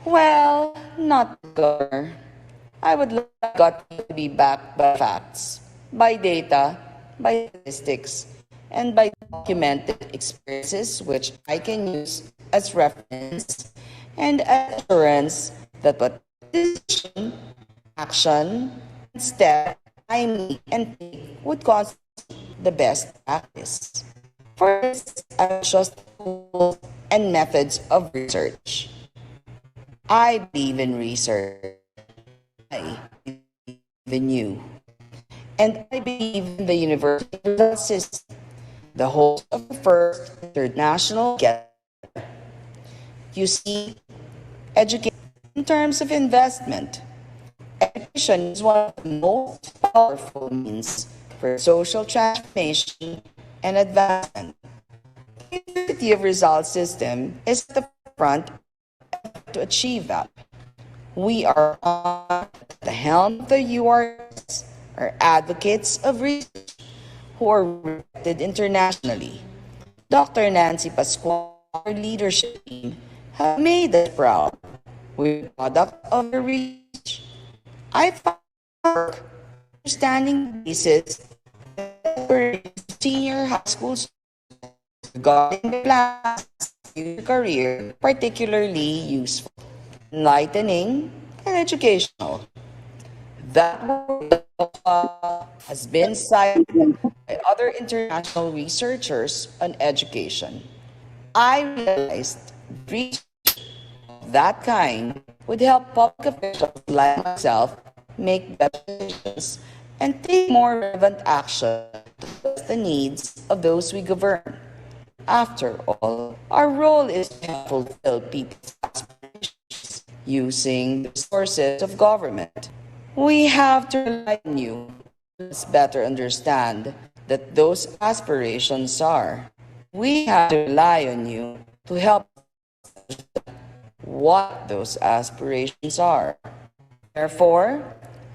Well, not governor. I would like God to be backed by facts, by data, by statistics, and by documented experiences which I can use as reference and as assurance that what decision, action, and step I make and take would constitute the best practice. For this, I will trust tools and methods of research. I believe in research. I believe in you. And I believe in the university result system, the host of the first international get. You see, education in terms of investment. Education is one of the most powerful means for social transformation and advancement. The University of Rizal system is at the front to achieve that. We are at the helm of the URS, are advocates of research who are respected internationally. Dr. Nancy Pascual and her leadership team have made us proud. We're a product of their research. I found work understanding the basis for senior high school students regarding the plans for career particularly useful, enlightening, and educational. That work has been cited by other international researchers on education. I realized research of that kind would help public officials like myself make better decisions and take more relevant action to address the needs of those we govern. After all, our role is to help fulfill people's aspirations using the resources of government. We have to rely on you to better understand that those aspirations are. We have to rely on you to help what those aspirations are. Therefore,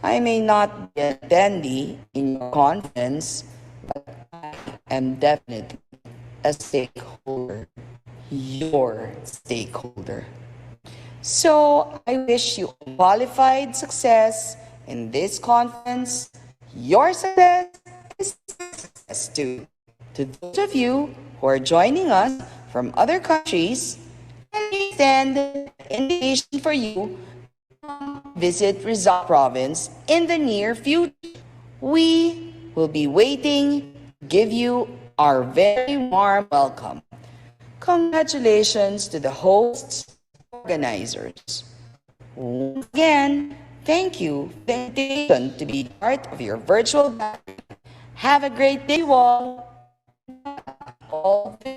I may not be an attendee in your conference, but I am definitely a stakeholder, your stakeholder. So I wish you qualified success in this conference. Your success is success too. To those of you who are joining us from other countries, let me extend an invitation for you to visit Rizal Province in the near future. We will be waiting to give you our very warm welcome. Congratulations to the hosts and organizers. Once again, thank you for the invitation to be part of your virtual gathering. Have a great day, you all. All the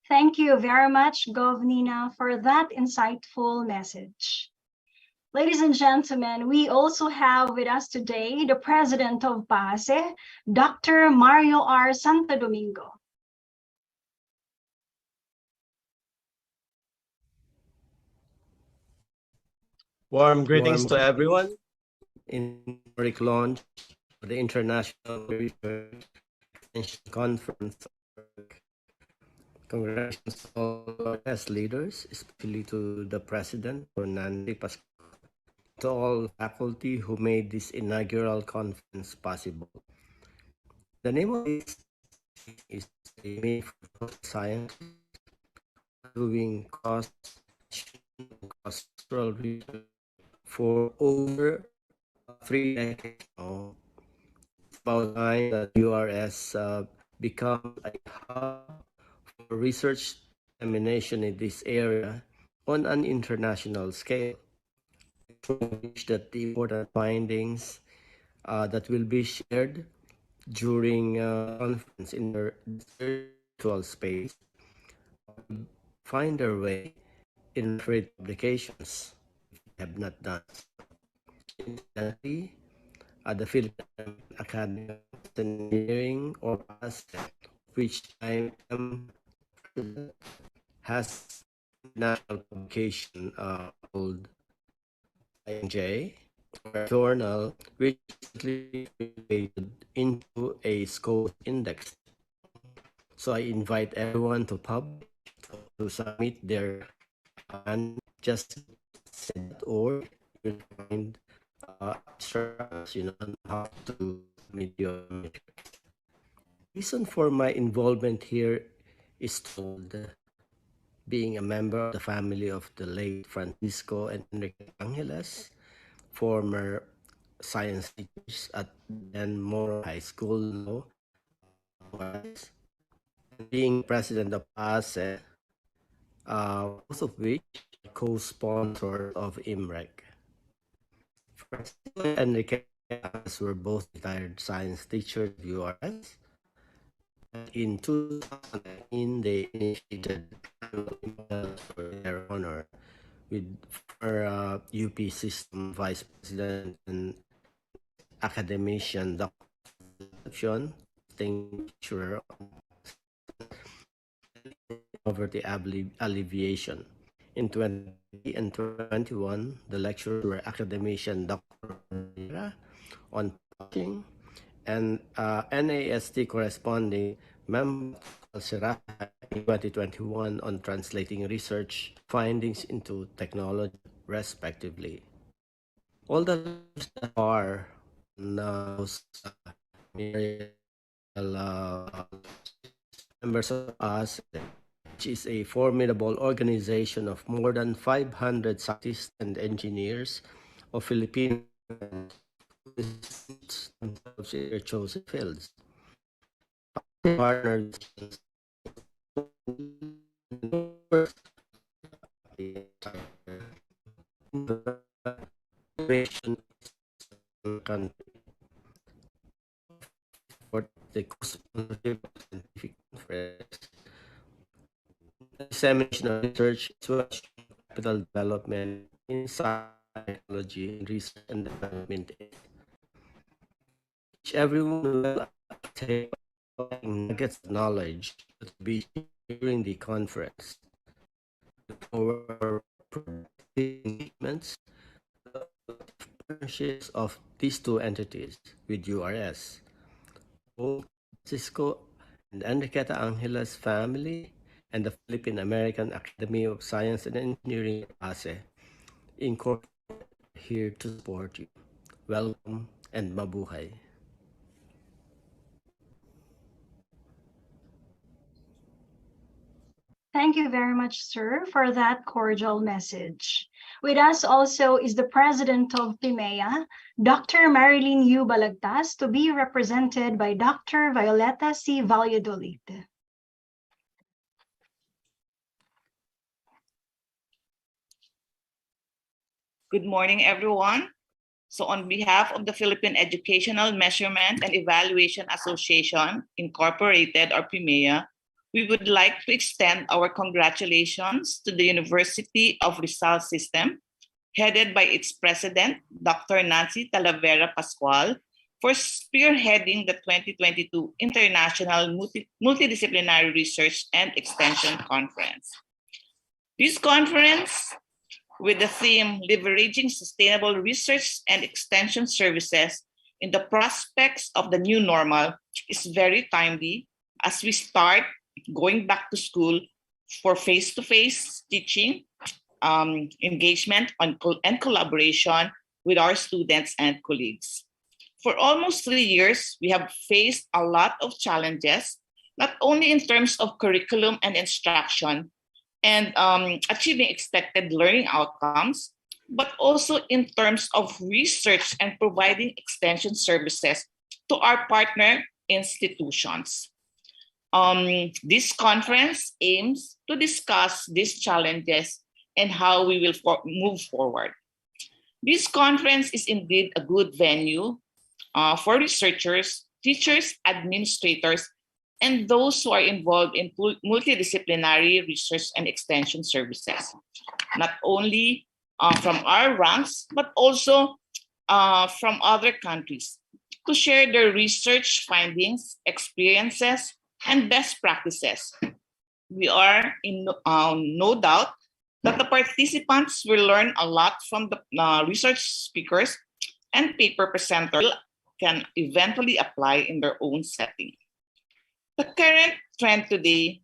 Thank you very much, Gov Nina, for that insightful message. Ladies and gentlemen, we also have with us today the president of PASE, Dr. Mario R. Santo Domingo. Warm greetings to everyone in the historic launch of the International Research Extension Conference. Congratulations to all URS leaders, especially to the President, for Nancy Pascual, to all faculty who made this inaugural conference possible. The name of this is a meeting for science doing cross-cultural research for over 3 decades now. It's about time that URS becomes a hub for research dissemination in this area on an international scale. I wish that the important findings that will be shared during conference in the virtual space find their way in trade publications if they have not done so. Incidentally, the Philippine Academy of Engineering, or PASE, which I am president, has a national publication called INJ, or a journal which recently integrated into a SCORE index. So I invite everyone to publish, to to submit their just or you'll find abstracts, on how to submit your matrix. Reason for my involvement here is told being a member of the family of the late Francisco and Enriqueta Angeles, former science teachers at then Moro High School, now URS, and being president of ASE, both of which are co-sponsors of IMREC. Francisco and Enriqueta were both retired science teachers at URS. In 2019, they initiated annual medals for their honor with former UP System Vice President and academician Dr. lecturer on poverty alleviation. In 2020 and 2021, the lecturers were academician Dr. on publishing and NAST corresponding member in 2021 on translating research findings into technology, respectively. All the lectures that are now members of us, which is a formidable organization of more than 500 scientists and engineers of Philippine themselves in their chosen fields. Partners country for the scientific conference, dissemination of research, as well as capital development in psychology, research and development. Everyone will take nuggets of knowledge to be during the conference. Our engagements, partnerships of these two entities with URS, both Francisco and Enriqueta Angeles family and the Philippine-American Academy of Science and Engineering ASE incorporated here to support you. Welcome and mabuhay. Thank you very much, sir, for that cordial message. With us also is the president of PIMEA, Dr. Marilyn U. Balagtas, to be represented by Dr. Violeta C. Valladolid. Good morning, everyone. So on behalf of the Philippine Educational Measurement and Evaluation Association, Incorporated, or PIMEA, we would like to extend our congratulations to the University of Rizal System, headed by its president, Dr. Nancy Talavera Pascual, for spearheading the 2022 International Multidisciplinary Research and Extension Conference. This conference, with the theme Leveraging Sustainable Research and Extension Services in the Prospects of the New Normal, is very timely as we start going back to school for face-to-face teaching, engagement, and collaboration with our students and colleagues. For almost 3 years, we have faced a lot of challenges, not only in terms of curriculum and instruction, and achieving expected learning outcomes, but also in terms of research and providing extension services to our partner institutions. This conference aims to discuss these challenges and how we will move forward. This conference is indeed a good venue for researchers, teachers, administrators, and those who are involved in multidisciplinary research and extension services, not only from our ranks, but also from other countries, to share their research findings, experiences, and best practices. We are in no doubt that the participants will learn a lot from the research speakers and paper presenters can eventually apply in their own setting. The current trend today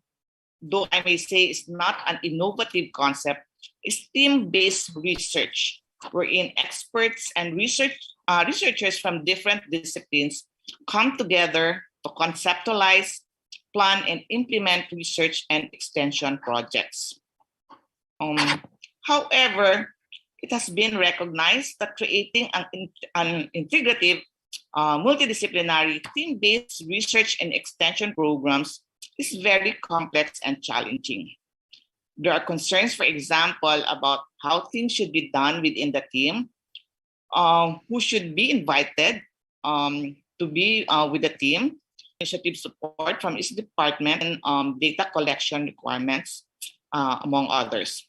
though I may say is not an innovative concept, is team-based research, wherein experts and researchers from different disciplines come together to conceptualize, plan, and implement research and extension projects. However, it has been recognized that creating an integrative, multidisciplinary, team-based research and extension programs is very complex and challenging. There are concerns, for example, about how things should be done within the team, who should be invited to be with the team, initiative support from each department, and data collection requirements, among others.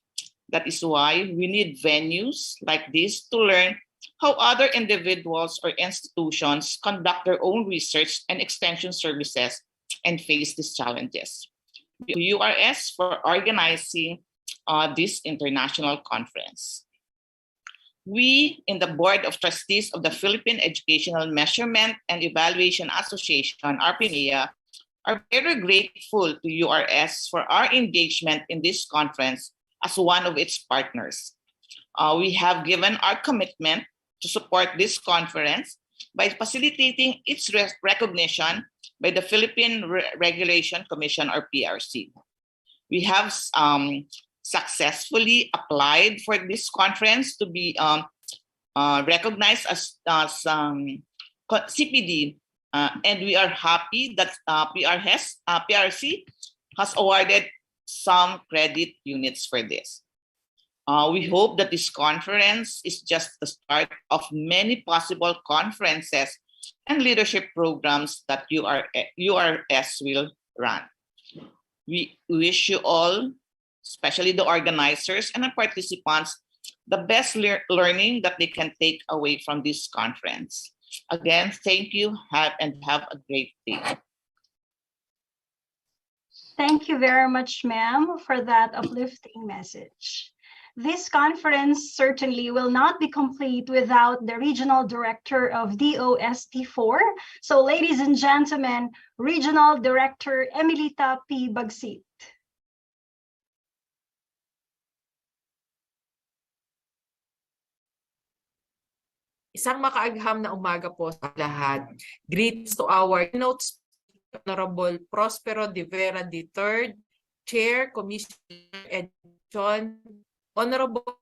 That is why we need venues like this to learn how other individuals or institutions conduct their own research and extension services and face these challenges. URS for organizing this international conference. We, in the Board of Trustees of the Philippine Educational Measurement and Evaluation Association, RPMEA, are very grateful to URS for our engagement in this conference as one of its partners. We have given our commitment to support this conference by facilitating its recognition by the Philippine Regulation Commission, or PRC. We have successfully applied for this conference to be recognized as CPD, and we are happy that PRC has awarded some credit units for this. We hope that this conference is just the start of many possible conferences and leadership programs that URS will run. We wish you all, especially the organizers and the participants, the best learning that they can take away from this conference. Again, thank you and have a great day. Thank you very much, ma'am, for that uplifting message. This conference certainly will not be complete without the Regional Director of DOST4. So, ladies and gentlemen, Regional Director Enriqueta P. Bagsit. Isang makaagham na umaga po sa lahat. Greetings to our keynote Honorable Prospero de Vera III, Chair, Commissioner Education, Honorable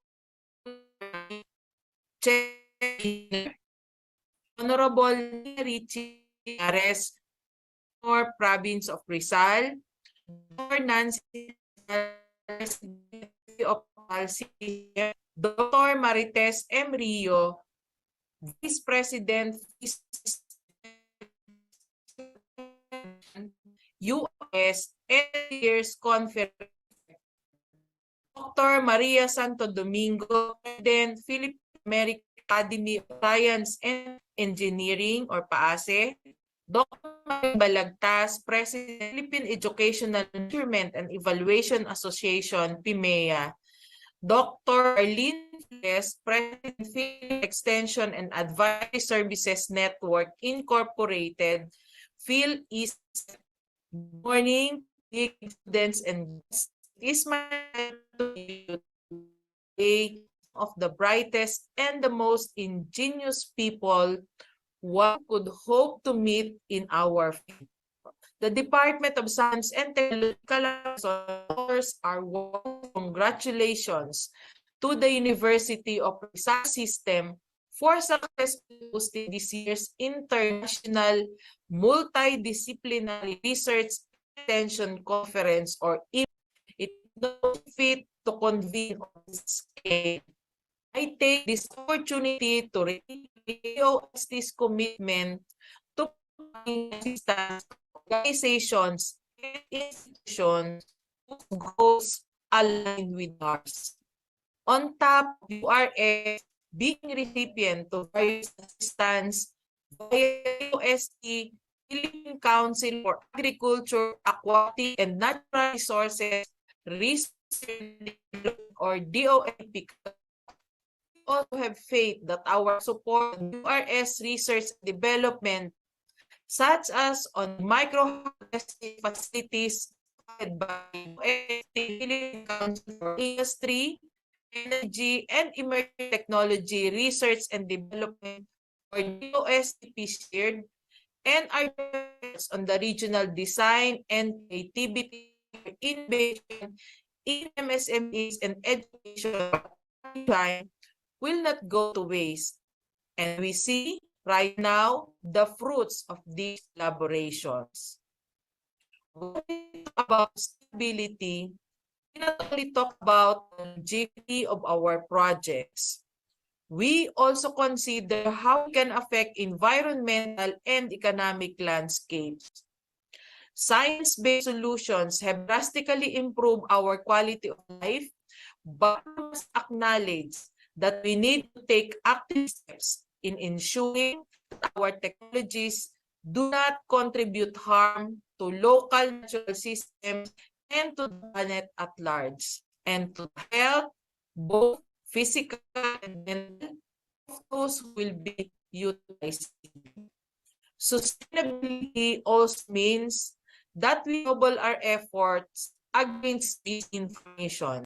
Chair, Honorable Richie Ares, for Province of Rizal, Dr. Nancy of Dr. Marites M. Rio, Vice President URS Years Conference, Dr. Maria Santo Domingo, President Philippine-American Academy of Science and Engineering or PAASE, Dr. Balagtas, President Philippine Educational Measurement and Evaluation Association, PIMEA, Dr. Arlene Flores, President Philippine Extension and Advisory Services Network Incorporated, PhilEast. Good morning, students and guests. It is my pleasure to you today of the brightest and the most ingenious people one could hope to meet in our field. The Department of Science and Technology are congratulations to the University of Rizal System for successfully hosting this year's International Multidisciplinary Research Extension Conference, or IMREC. It is not fit to convene on this scale. I take this opportunity to renew this commitment to assistance organizations and institutions whose goals align with ours. On top of URS being recipient of various assistance via UST, Philippine Council for Agriculture, Aquatic, and Natural Resources Research, or DONP, we also have faith that our support on URS research development, such as on micro facilities, funded by URS, Philippine Council for Industry, Energy, and Emerging Technology Research and Development, or DOSTP shared, and our efforts on the regional design and creativity, innovation in MSMEs and education will not go to waste. And we see right now the fruits of these collaborations. When we talk about stability, we not only talk about the longevity of our projects, we also consider how it can affect environmental and economic landscapes. Science-based solutions have drastically improved our quality of life, but we must acknowledge that we need to take active steps in ensuring that our technologies do not contribute harm to local natural systems and to the planet at large, and to health, both physical and mental, of those who will be utilizing. Sustainability also means that we double our efforts against misinformation.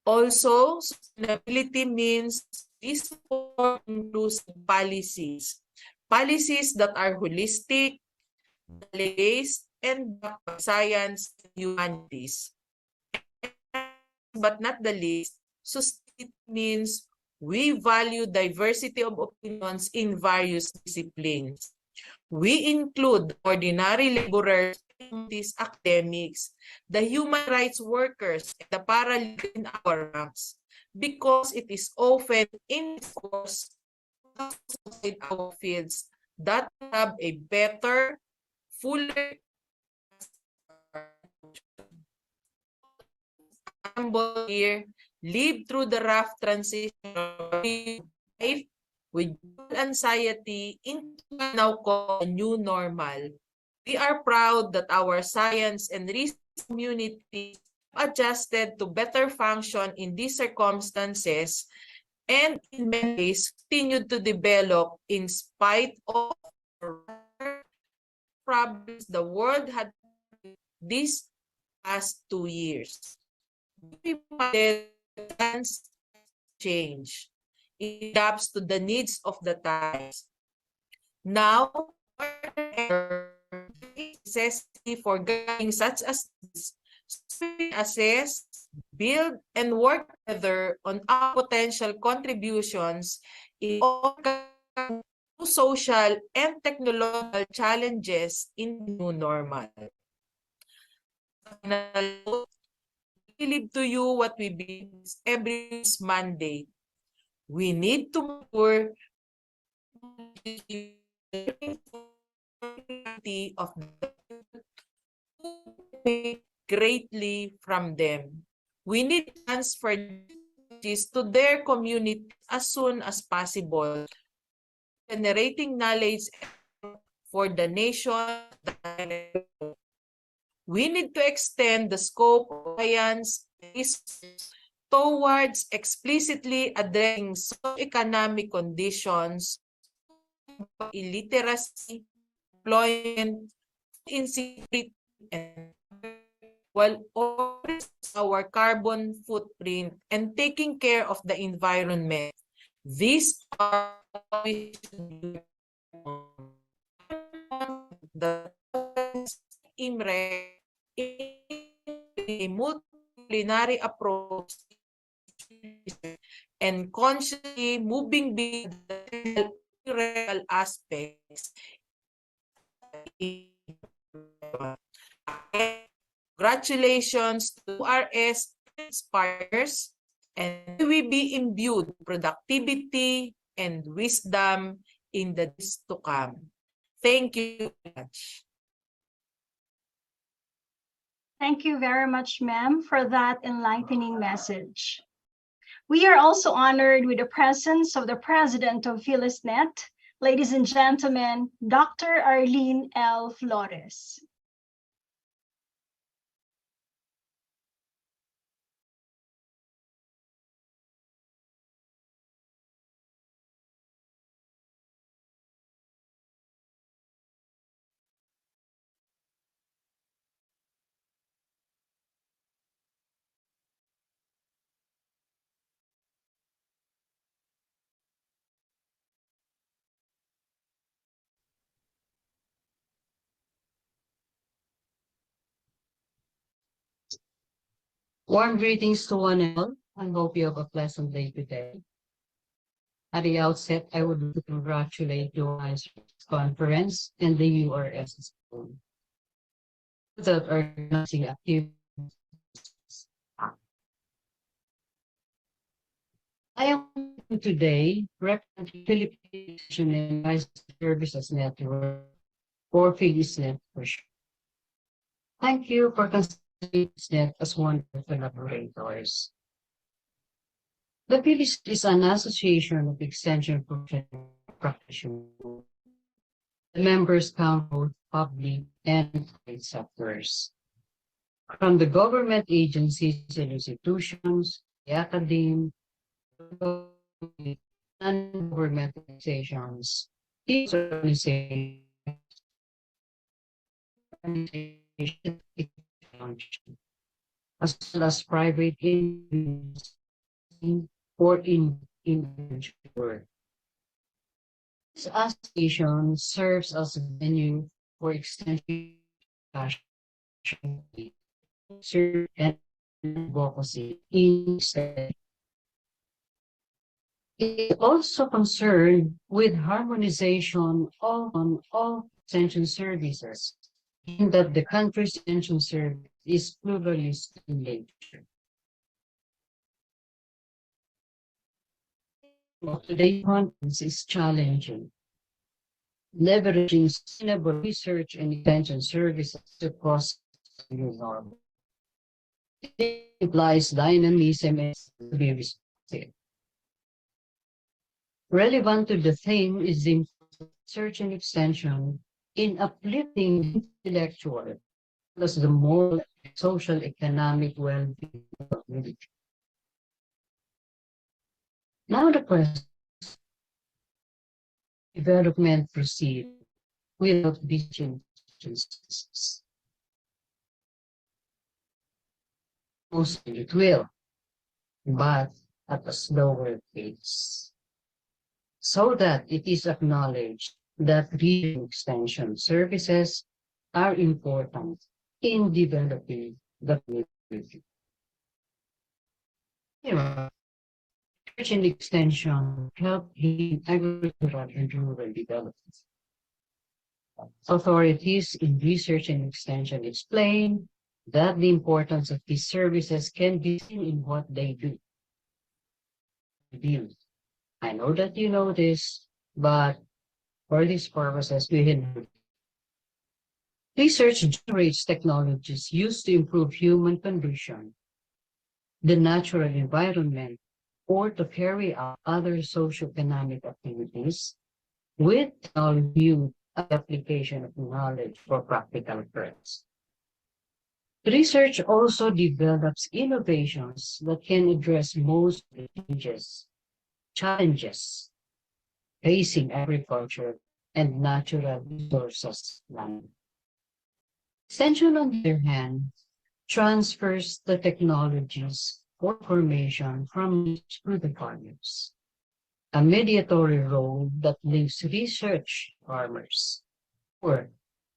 Also, sustainability means we support inclusive policies. Policies that are holistic, based, and backed by science and humanities. But not the least, sustainability means we value diversity of opinions in various disciplines. We include ordinary laborers, academics, the human rights workers, and the paralegal in our ranks, because it is often in discourse outside our fields that have a better, fuller here, live through the rough transition of life with anxiety into what now called a new normal. We are proud that our science and research communities adjusted to better function in these circumstances, and in many ways continued to develop in spite of problems the world had these past 2 years. We plans change. It adapts to the needs of the times. Now, necessity for guiding such as this, so we assess, build, and work together on our potential contributions in overcoming social and technological challenges in the new normal. We leave to you what we believe every Monday. We need to mature of greatly from them. We need to transfer this to their community as soon as possible, generating knowledge for the nation. We need to extend the scope of science towards explicitly addressing socio-economic conditions, illiteracy, employment, insecurity, and while also our carbon footprint and taking care of the environment. These are we should do. The IMRE a multidisciplinary approach and consciously moving beyond the theoretical aspects. Congratulations to URS inspires, and we be imbued productivity and wisdom in the days to come. Thank you very much. Thank you very much, ma'am, for that enlightening message. We are also honored with the presence of the president of PhyllisNet, ladies and gentlemen, Dr. Arlene L. Flores. Warm greetings to one and all. I hope you have a pleasant day today. At the outset, I would like to congratulate the URS conference and the URS school that are organizing activities. I am today representing Philippine and Services Network, or PhilSnet for short. Thank you for considering PhilSnet as one of the collaborators. The PhilSnet is an association of extension practitioners. The members count both public and private sectors. From the government agencies and institutions, the academe, non-government organizations, these organizations, as well as private individuals or individual. This association serves as a venue for extension and advocacy in study. It is also concerned with harmonization on all extension services, in that the country's extension service is pluralist in nature. Today's conference is challenging, leveraging sustainable research and extension services across the new norm. It implies dynamism and to be respected. Relevant to the theme is the importance of research and extension in uplifting intellectual plus the moral and social economic well-being of the community. Now the question: development proceed without vision changes. Mostly it will, but at a slower pace, so that it is acknowledged that reading extension services are important in developing the community. Research and extension help in agricultural and rural development. Authorities in research and extension explain that the importance of these services can be seen in what they do. I know that you know this, but for these purposes, we have research generates technologies used to improve human condition, the natural environment, or to carry out other socioeconomic activities with viewed as application of knowledge for practical purposes. Research also develops innovations that can address most of the challenges facing agriculture and natural resources land. Extension, on the other hand, transfers the technologies or information from research to the farmers, a mediatory role that links research farmers or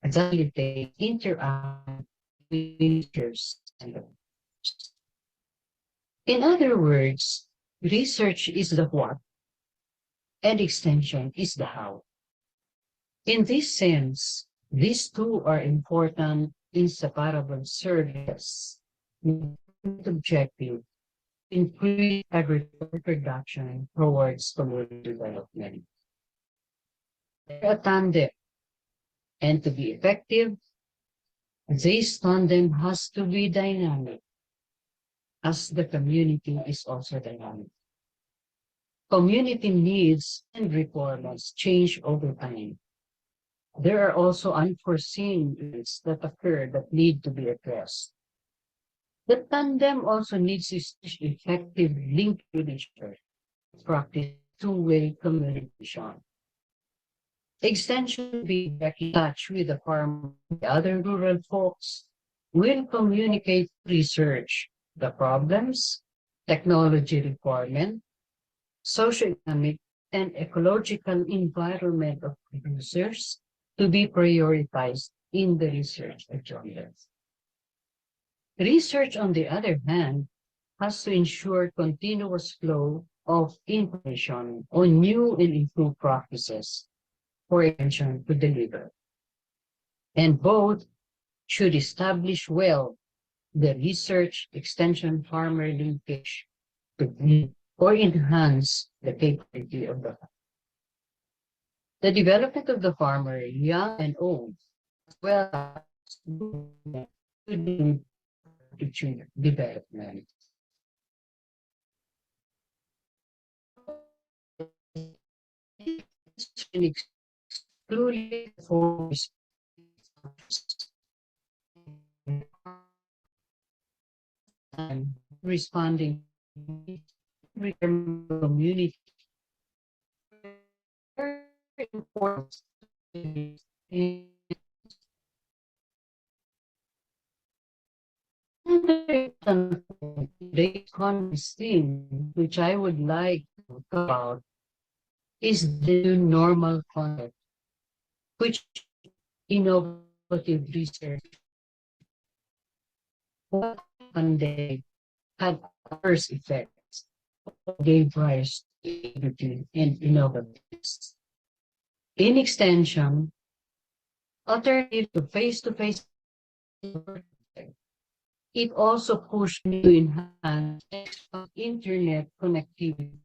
facilitate interaction with researchers and the farmers. In other words, research is the what and extension is the how. In this sense, these two are important, inseparable services with the objective to increase agricultural production towards community development. They're a tandem, and to be effective, this tandem has to be dynamic, as the community is also dynamic. Community needs and requirements change over time. There are also unforeseen events that occur that need to be addressed. The tandem also needs to establish effective link with each other, practice two-way communication. Extension be back in touch with the farm, the other rural folks will communicate research, the problems, technology requirement, socioeconomic and ecological environment of producers to be prioritized in the research agendas. Research, on the other hand, has to ensure continuous flow of information on new and improved practices for extension to deliver. And both should establish well the research extension farmer linkage to meet or enhance the capability of the development of the farmer, young and old, as well as to the development. Excluded for responding community very important. The economist thing, which I would like to talk about, is the new normal concept, which innovative research pandemic had adverse effects, gave rise to creativity and innovativeness. In extension, alternative to face-to-face, it also pushed me to enhance internet connectivity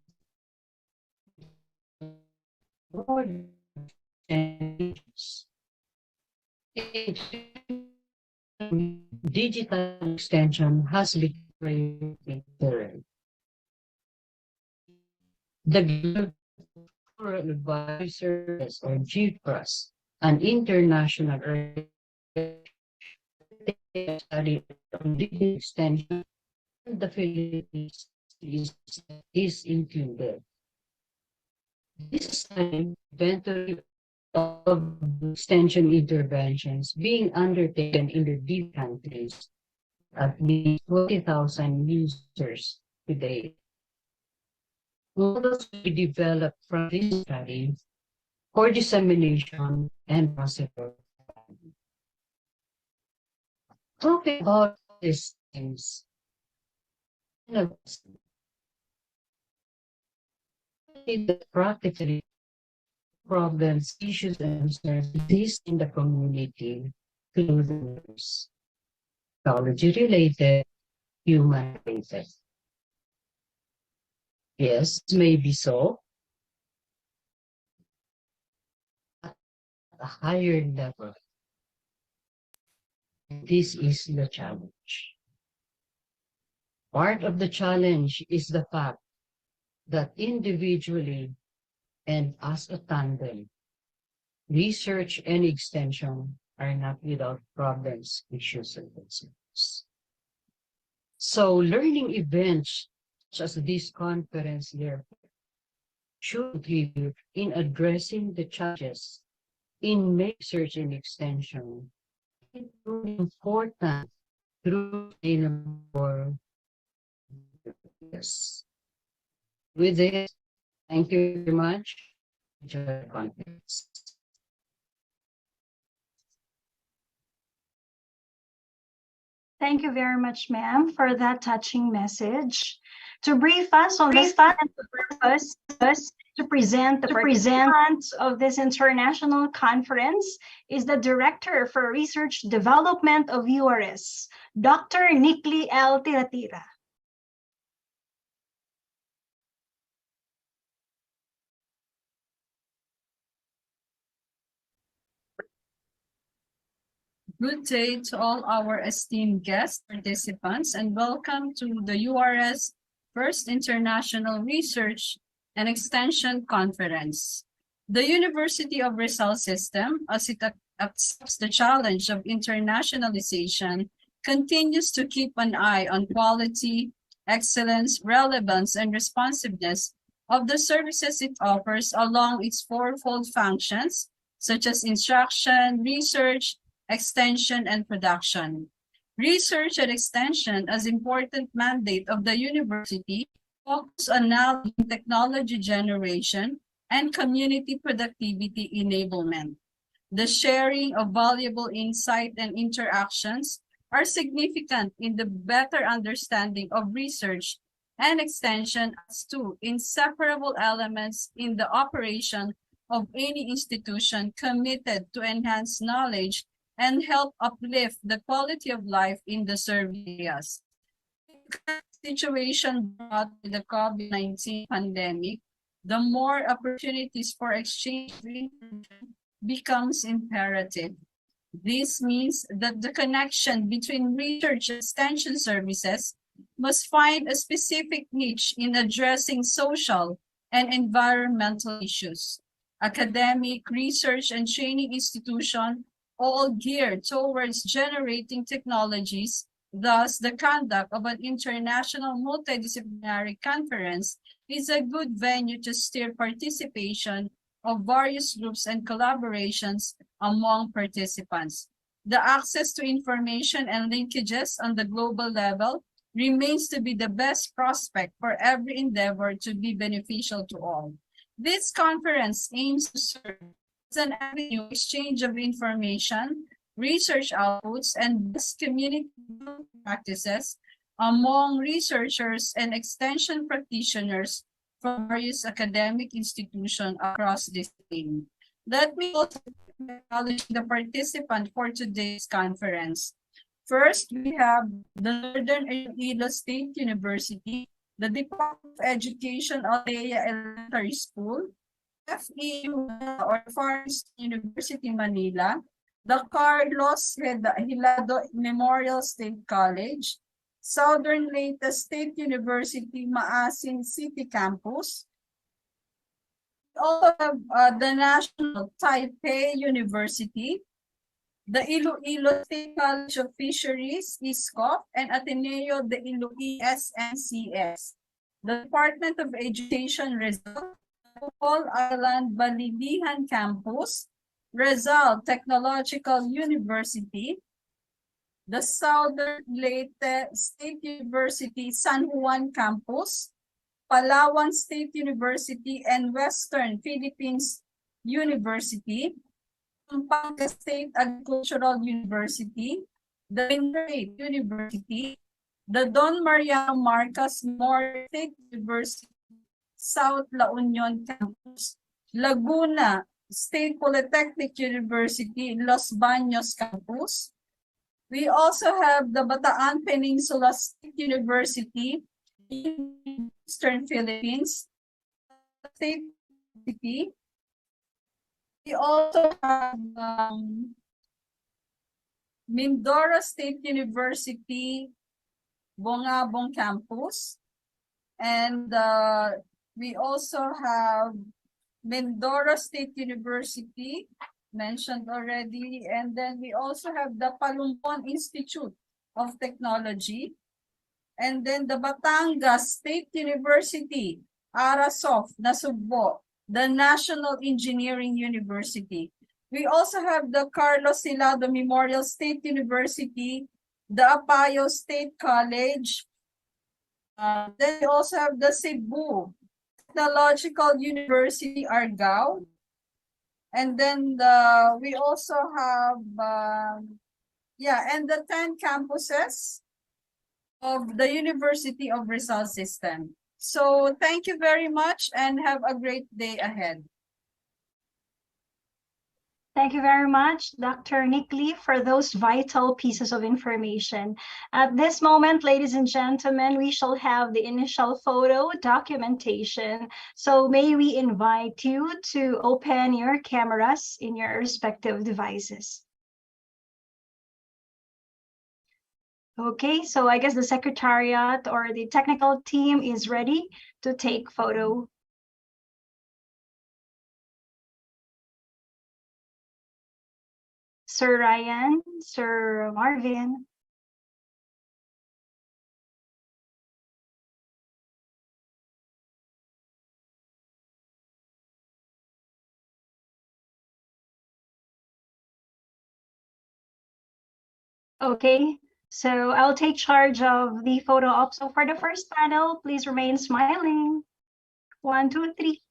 digital extension has become very the Global Advisors or GPRAS, an international study on digital extension in the Philippines is included. This study inventory of extension interventions being undertaken in the deep countries, at least 20,000 users today. Models will be developed from this study for dissemination and possible. Talking about these things, practically problems, issues, and concerns exist in the community through the technology-related, human-related. Yes, maybe so. At a higher level, this is the challenge. Part of the challenge is the fact that individually and as a tandem, research and extension are not without problems, issues, and concerns. So learning events such as this conference here should contribute in addressing the challenges in research and extension. It's really important through sustainable. Yes. With this, thank you very much. Enjoy the conference. Thank you very much, ma'am, for that touching message. To brief us on the purpose to present the participants of this international conference is the Director for Research Development of URS, Dr. Nikli L. Tiratira. Good day to all our esteemed guest participants and welcome to the URS First International Research and Extension Conference. The University of Rizal system, as it accepts the challenge of internationalization, continues to keep an eye on quality, excellence, relevance, and responsiveness of the services it offers along its fourfold functions, such as instruction, research, extension, and production. Research and extension as important mandate of the university focus on knowledge and technology generation and community productivity enablement. The sharing of valuable insight and interactions are significant in the better understanding of research and extension as two inseparable elements in the operation of any institution committed to enhance knowledge and help uplift the quality of life in the served areas. The situation brought by the COVID-19 pandemic, the more opportunities for exchange of information becomes imperative. This means that the connection between research and extension services must find a specific niche in addressing social and environmental issues. Academic, research, and training institutions all geared towards generating technologies. Thus, the conduct of an international multidisciplinary conference is a good venue to steer participation of various groups and collaborations among participants. The access to information and linkages on the global level remains to be the best prospect for every endeavor to be beneficial to all. This conference aims to serve as an avenue exchange of information, research outputs, and best community practices among researchers and extension practitioners from various academic institutions across discipline. Let me also acknowledge the participant for today's conference. First, we have the Northern Iloilo State University, the Department of Education, Alea Elementary School, FEU or Forest University, Manila, the Carlos Hilado Memorial State College, Southern Leyte State University, Maasin City Campus. We also have the National Taipei University, the Iloilo State College of Fisheries, ISCOF, and Ateneo de Iloilo SNCS. The Department of Education, Rizal, Bohol Island Balilihan Campus, Rizal Technological University, the Southern Leyte State University San Juan Campus, Palawan State University, and Western Philippines University, Pampanga State Agricultural University, the Mindanao University, the Don Mariano Marcos Memorial State University, South La Union Campus, Laguna State Polytechnic University, Los Baños Campus. We also have the Bataan Peninsula State University in Eastern Philippines, State University. We also have Mindoro State University, Bongabong Campus. And we also have Mindoro State University, mentioned already. And then we also have the Palumpon Institute of Technology. And then the Batangas State University, Arasof, Nasugbo, the National Engineering University. We also have the Carlos Hilado Memorial State University, the Apayo State College. Then we also have the Cebu Technological University, Argao. And then we also have, and the 10 campuses of the University of Rizal system. So thank you very much and have a great day ahead. Thank you very much, Dr. Nikli, for those vital pieces of information. At this moment, ladies and gentlemen, we shall have the initial photo documentation. So may we invite you to open your cameras in your respective devices. Okay, so I guess the secretariat or the technical team is ready to take photo. Sir Ryan, Sir Marvin. Okay, so I'll take charge of the photo op. So for the first panel, please remain smiling. 1, 2, 3.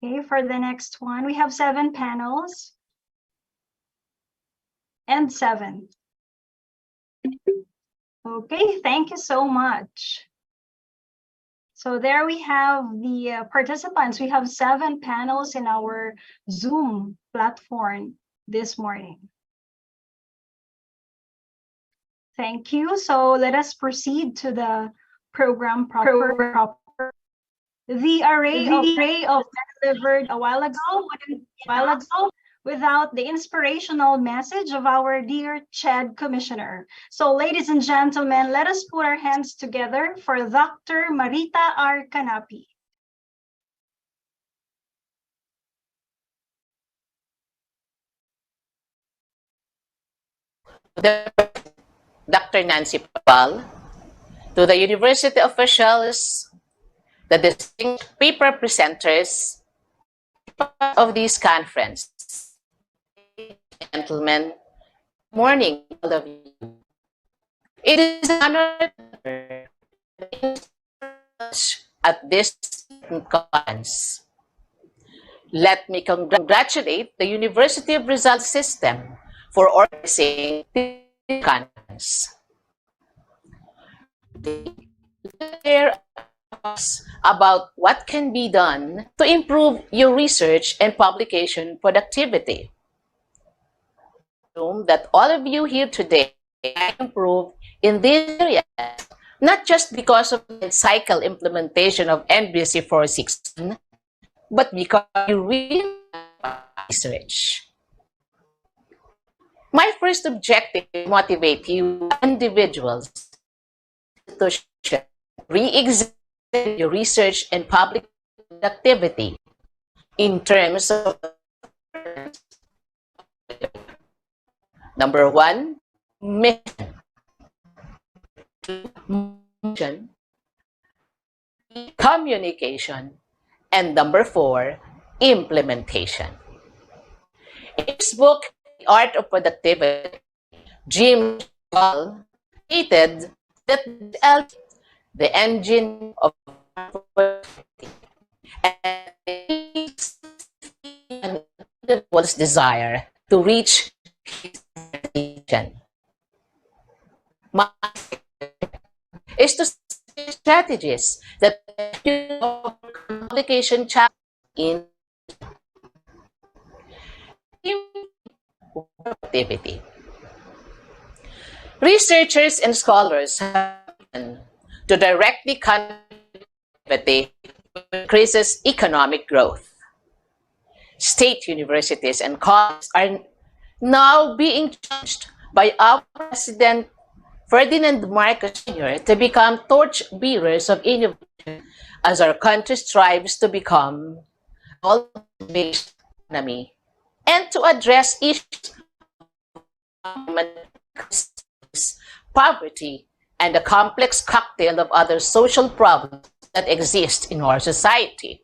Okay, for the next one, we have 7 panels. and 7th. Okay, thank you so much. So there we have the participants. We have 7 panels in our Zoom platform this morning. Thank you. So let us proceed to the program proper. The array of delivered a while ago wouldn't be enough without the inspirational message of our dear CHED Commissioner. So ladies and gentlemen, let us put our hands together for Dr. Marita R. Canapi. Dr. Nancy Pal, to the university officials, the distinguished paper presenters of this conference, gentlemen, morning, all of you. It is an honor at this conference. Let me congratulate the University of Rizal system for organizing this conference. Hear us about what can be done to improve your research and publication productivity. I assume that all of you here today can improve in this area, not just because of the cycle implementation of MBC 416, but because you really research. My first objective is to motivate you individuals to re-examine your research and public activity in terms of number 1, mission, communication, and number 4, implementation. In his book, The Art of Productivity, Jim Hall stated that the engine of productivity and individual's desire to reach his destination. My is to strategies that publication challenge in productivity. Researchers and scholars have to directly contribute increases economic growth. State universities and colleges are now being challenged by our President Ferdinand Marcos Jr. to become torch-bearers of innovation as our country strives to become a all-based economy and to address issues of poverty and a complex cocktail of other social problems that exist in our society.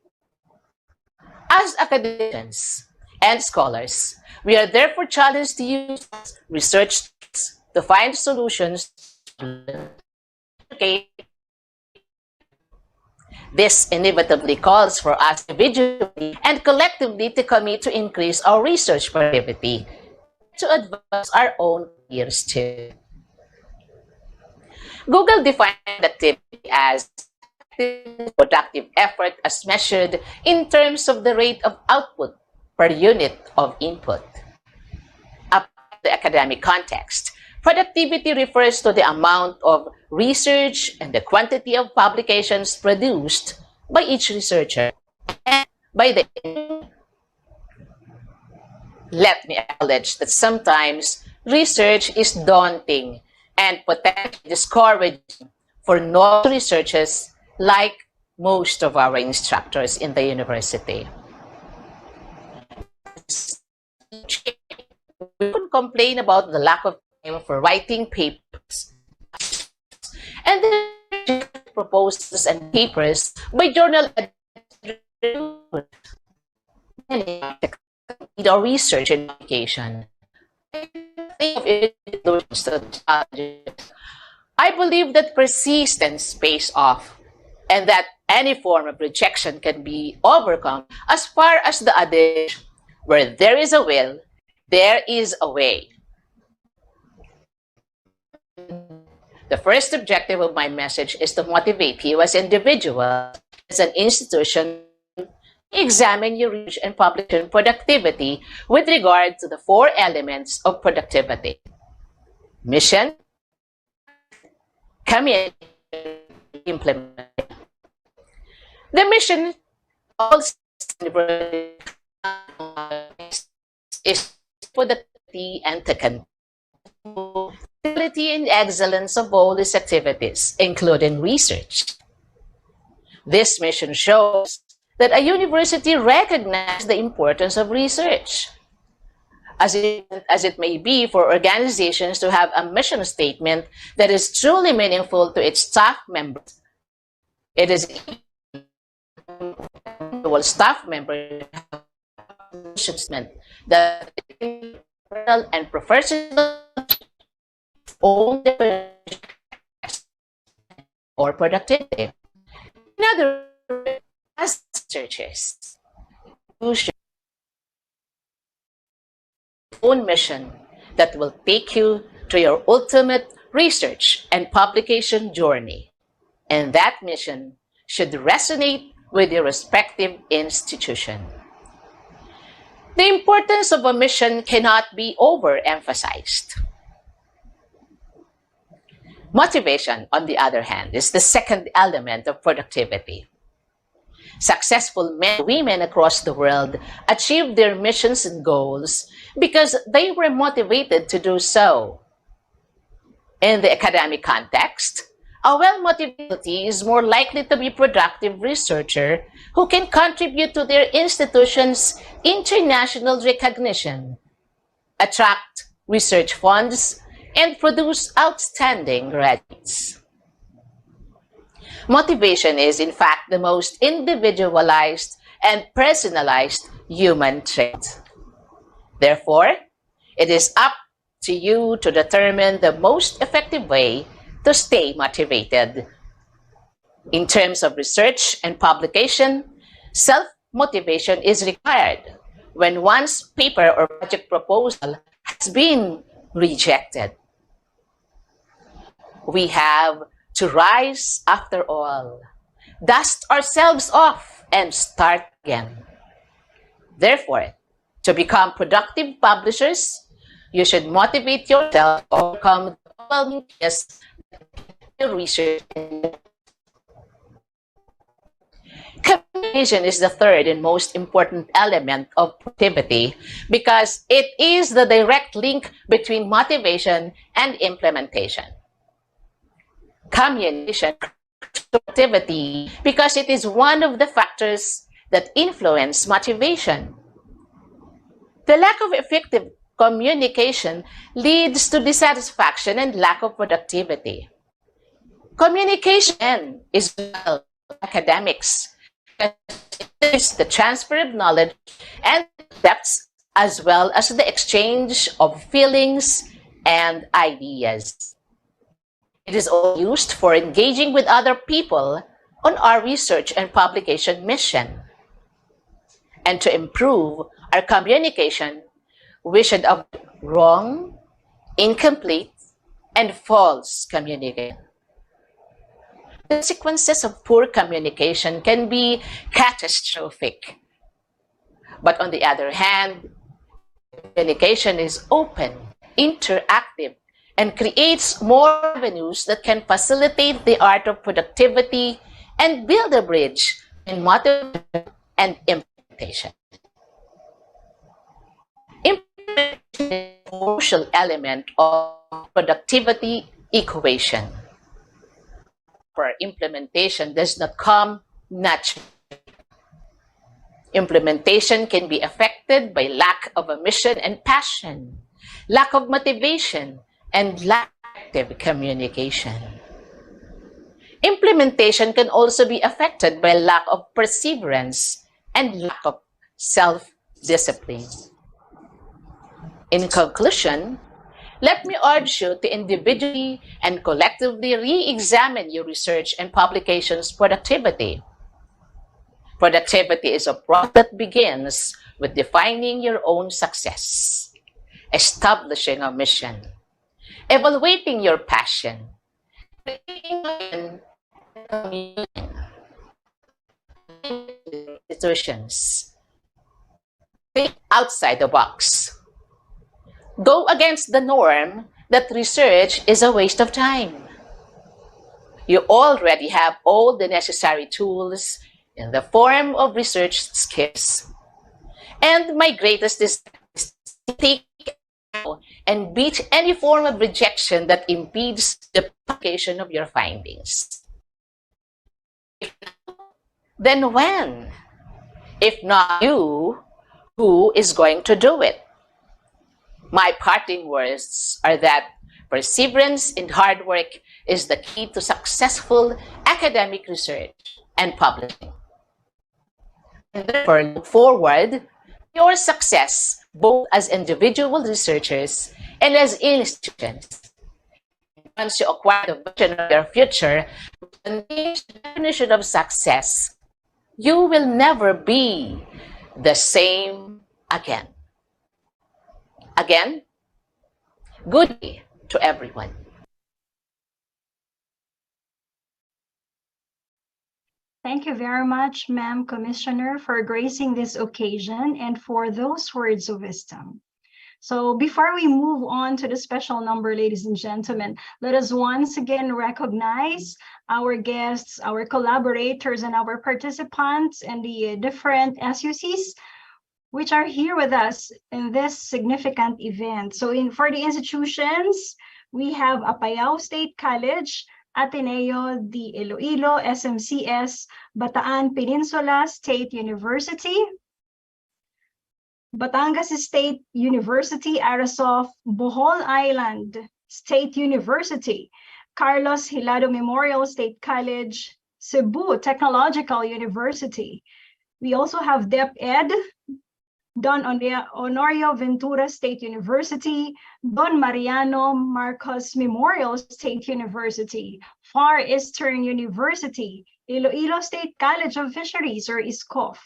As academics and scholars, we are therefore challenged to use research to find solutions. This inevitably calls for us individually and collectively to commit to increase our research productivity, to advance our own careers too. Google defined productivity as productive effort as measured in terms of the rate of output per unit of input. Up to the academic context, productivity refers to the amount of research and the quantity of publications produced by each researcher and by the. Let me acknowledge that sometimes research is daunting and potentially discouraging for non-researchers like most of our instructors in the university. We could complain about the lack of time for writing papers and the proposals and papers by journal or research and application. I believe that persistence pays off and that any form of rejection can be overcome as far as the adage, where there is a will, there is a way. The first objective of my message is to motivate you as individuals, as an institution, to examine your research and publication productivity with regard to the four elements of productivity: mission, community, implement. The mission also is for the and to continue quality and excellence of all these activities, including research. This mission shows that a university recognizes the importance of research, as it may be for organizations to have a mission statement that is truly meaningful to its staff members. It is individual staff members have a mission statement that is personal and professional own or productivity. In other words, as researchers, you should have your own mission that will take you to your ultimate research and publication journey. And that mission should resonate with your respective institution. The importance of a mission cannot be overemphasized. Motivation, on the other hand, is the second element of productivity. Successful men and women across the world achieve their missions and goals because they were motivated to do so. In the academic context, a well-motivated is more likely to be a productive researcher who can contribute to their institution's international recognition, attract research funds, and produce outstanding graduates. Motivation is, in fact, the most individualized and personalized human trait. Therefore, it is up to you to determine the most effective way to stay motivated. In terms of research and publication, self-motivation is required when one's paper or project proposal has been rejected. We have to rise after all, dust ourselves off, and start again. Therefore, to become productive publishers, you should motivate yourself to overcome the overwhelming task of research. Communication is the third and most important element of productivity because it is the direct link between motivation and implementation. Communication productivity because it is one of the factors that influence motivation. The lack of effective communication leads to dissatisfaction and lack of productivity. Communication is well academics. It is the transfer of knowledge and depths as well as the exchange of feelings and ideas. It is all used for engaging with other people on our research and publication mission. And to improve our communication, we should avoid wrong, incomplete, and false communication. The consequences of poor communication can be catastrophic. But on the other hand, communication is open, interactive, and creates more avenues that can facilitate the art of productivity and build a bridge in motivation and implementation. Implementation is a crucial element of productivity equation. For implementation does not come naturally. Implementation can be affected by lack of a mission and passion, lack of motivation, and lack of effective communication. Implementation can also be affected by lack of perseverance and lack of self-discipline. In conclusion, let me urge you to individually and collectively re-examine your research and publications productivity. Productivity is a process that begins with defining your own success, establishing a mission, evaluating your passion, institutions. Think outside the box. Go against the norm that research is a waste of time. You already have all the necessary tools in the form of research skills. And my greatest desire is to take and beat any form of rejection that impedes the publication of your findings. Then when? If not you, who is going to do it? My parting words are that perseverance and hard work is the key to successful academic research and publishing. And therefore, look forward to your success both as individual researchers and as institutions. Once you acquire the vision of your future, the definition of success, you will never be the same again. Again, good day to everyone. Thank you very much, Ma'am Commissioner, for gracing this occasion and for those words of wisdom. So before we move on to the special number, ladies and gentlemen, let us once again recognize our guests, our collaborators, and our participants and the different SUCs which are here with us in this significant event. So for the institutions, we have Apayao State College, Ateneo de Iloilo, SMCS, Bataan Peninsula State University, Batangas State University, Arasof, Bohol Island State University, Carlos Hilado Memorial State College, Cebu Technological University. We also have DepEd, Don Honorio Ventura State University, Don Mariano Marcos Memorial State University, Far Eastern University, Iloilo State College of Fisheries or ISCOF,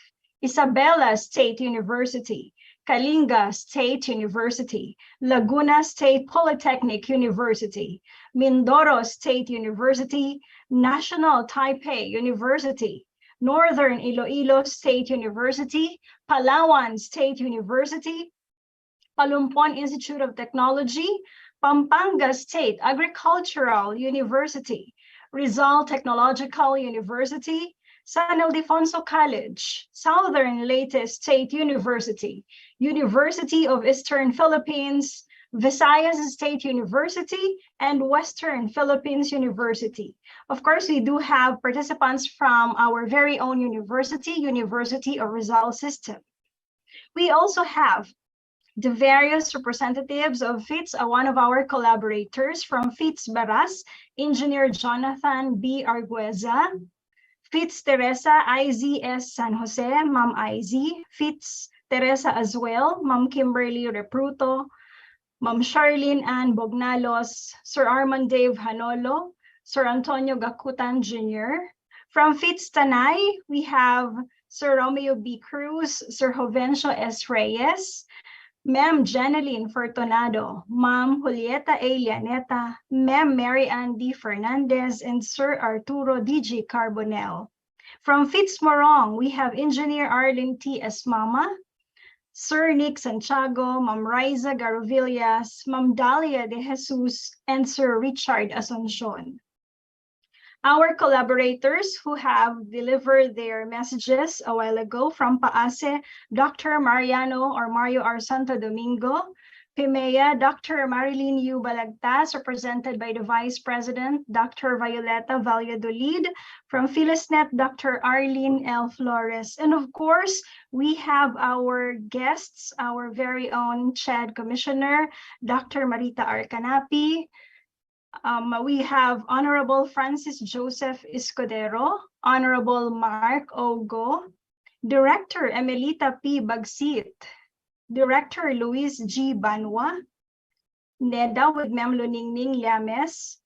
Isabela State University, Kalinga State University, Laguna State Polytechnic University, Mindoro State University, National Taipei University, Northern Iloilo State University, Palawan State University, Palumpon Institute of Technology, Pampanga State Agricultural University, Rizal Technological University, San Ildefonso College, Southern Leyte State University, University of Eastern Philippines, Visayas State University, and Western Philippines University. Of course, we do have participants from our very own university, University of Rizal System. We also have the various representatives of FITS, one of our collaborators from FITS Baras, Engineer Jonathan B. Argueza, FITS Teresa IZS San Jose, Ma'am IZ, FITS Teresa as well, Ma'am Kimberly Repruto, Ma'am Charlene Ann Bognalos, Sir Armand Dave Hanolo, Sir Antonio Gakutan Jr. From FITS Tanay, we have Sir Romeo B. Cruz, Sir Jovencio S. Reyes, Ma'am Janeline Fortunado, Ma'am Julieta A. Llaneta, Ma'am Mary Ann D. Fernandez, and Sir Arturo D.G. Carbonell. From FITS Morong, we have Engineer Arlene T. Esmama, Sir Nick Santiago, Ma'am Riza Garovillas, Ma'am Dalia de Jesus, and Sir Richard Asuncion. Our collaborators who have delivered their messages a while ago from PAASE, Dr. Mariano or Mario R. Santo Domingo, PIMEA, Dr. Marilyn U. Balagtas, represented by the Vice President, Dr. Violeta Valladolid, from PhyllisNet, Dr. Arlene L. Flores. And of course, we have our guests, our very own CHED Commissioner, Dr. Marita Arcanapi. We have Honorable Francis Joseph Escudero, Honorable Mark Ogo, Director Emelita P. Bagsit, Director Luis G. Banwa, NEDA with Ma'am Luningning Llames,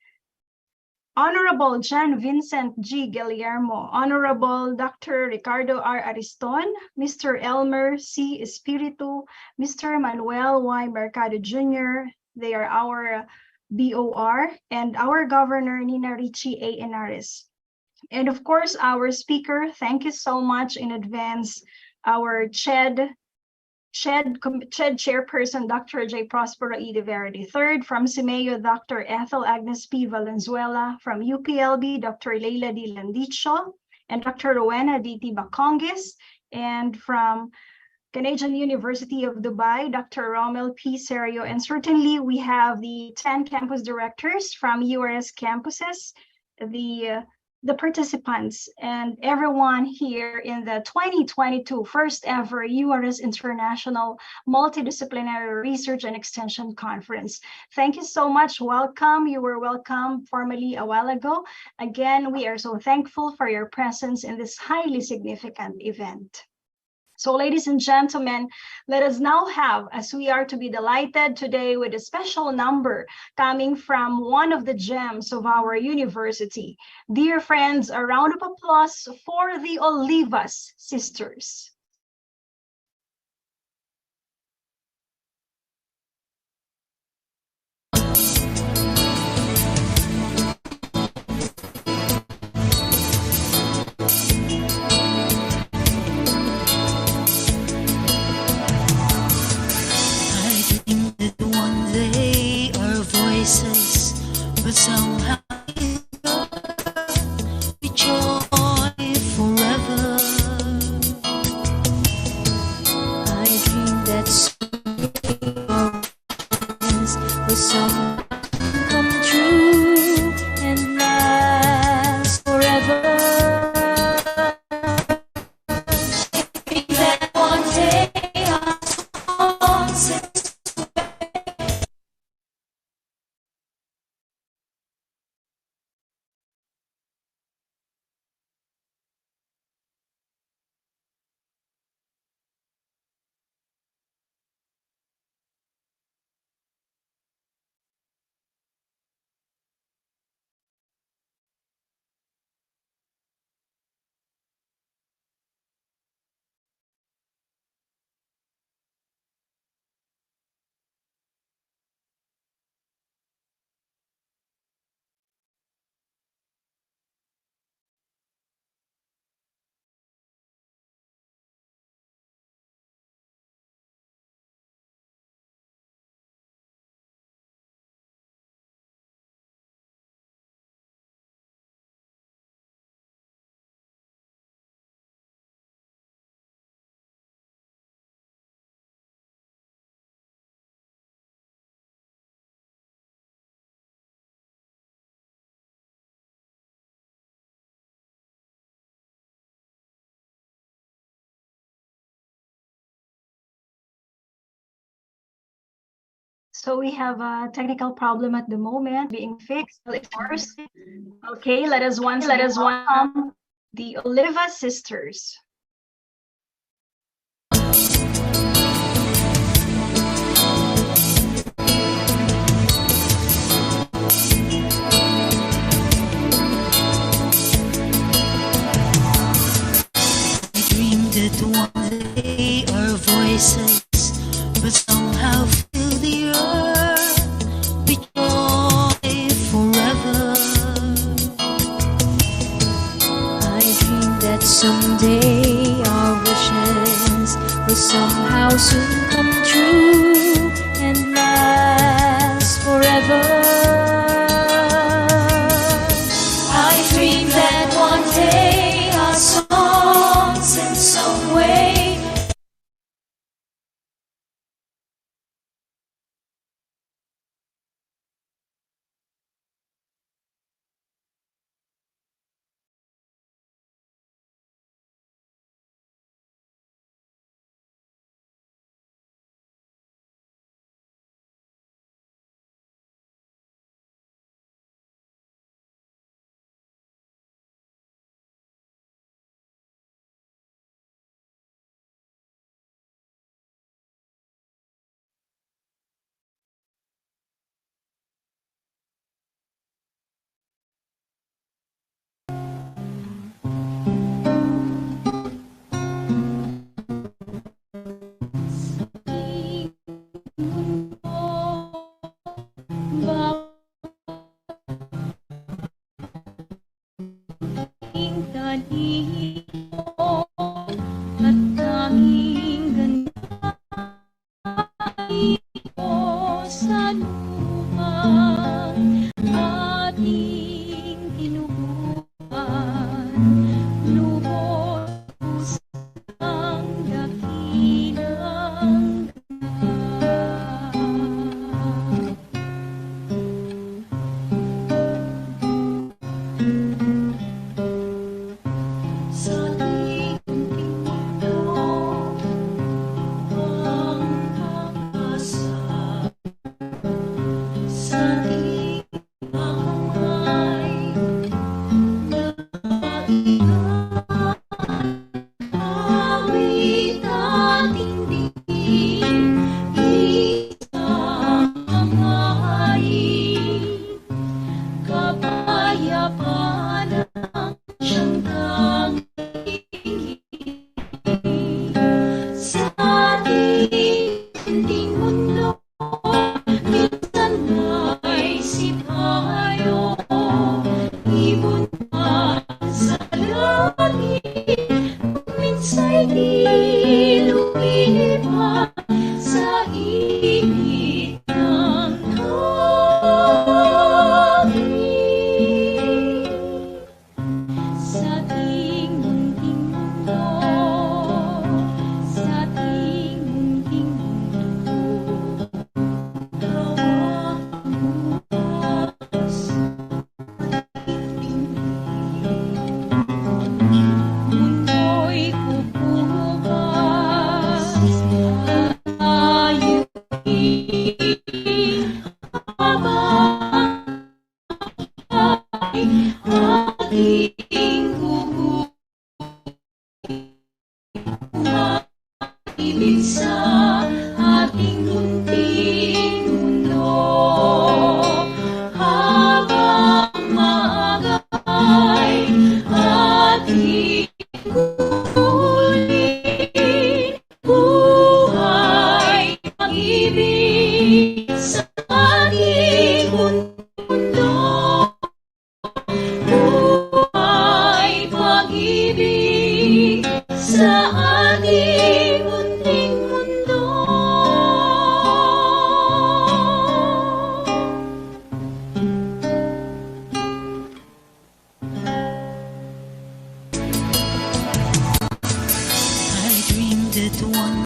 Honorable John Vincent G. Guillermo, Honorable Dr. Ricardo R. Ariston, Mr. Elmer C. Espiritu, Mr. Manuel Y. Mercado Jr. They are our BOR, and our governor, Nina Richie A. Enares. And of course, our speaker, thank you so much in advance, our CHED Chairperson, Dr. J. Prospero E. De Vera III, from CIMEO, Dr. Ethel Agnes P. Valenzuela, from UPLB, Dr. Leila D. Landicho, and Dr. Rowena D.T. Bacongis, and from Canadian University of Dubai, Dr. Romel P. Serio, and certainly we have the 10 campus directors from URS campuses, the participants, and everyone here in the 2022 first ever URS International Multidisciplinary Research and Extension Conference. Thank you so much. Welcome. You were welcome formally a while ago. Again, we are so thankful for your presence in this highly significant event. So ladies and gentlemen, let us now have, as we are to be delighted today with a special number coming from one of the gems of our university. Dear friends, a round of applause for the Olivas sisters. But somehow we joy forever. I dream that someday our plans will somehow come true and last forever. I dream that one day our songs So we have a technical problem at the moment being fixed. Of course. Okay, let us once welcome the Oliva sisters. I dreamed that one day our voices would somehow fill the earth with joy forever. I dreamed that someday our wishes will somehow soon come true and last forever. I dream that one day our songs in some way kanino at tanging ganito sa lupang ating tinubuan. Lubos ang dakilang sa ating mundo ang pag-asa sa ating kamay na awit ating diin isang hain kapayapaan ang siyang tanging sa ating munting mundo. Minsan may sipayo, ibon pa sa langit, minsa'y di lumilipad sa init ng hangin. Sa ating munting mundo, sa ating munting mundo, hawak ang bukas mundo'y kukupas at tayo'y habang ating ibig sa ating munting mundo habang maaga ay ating kukunin buhay pag-ibig sa ating mundo. Buhay pag-ibig sa ating munting mundo. I dreamed that one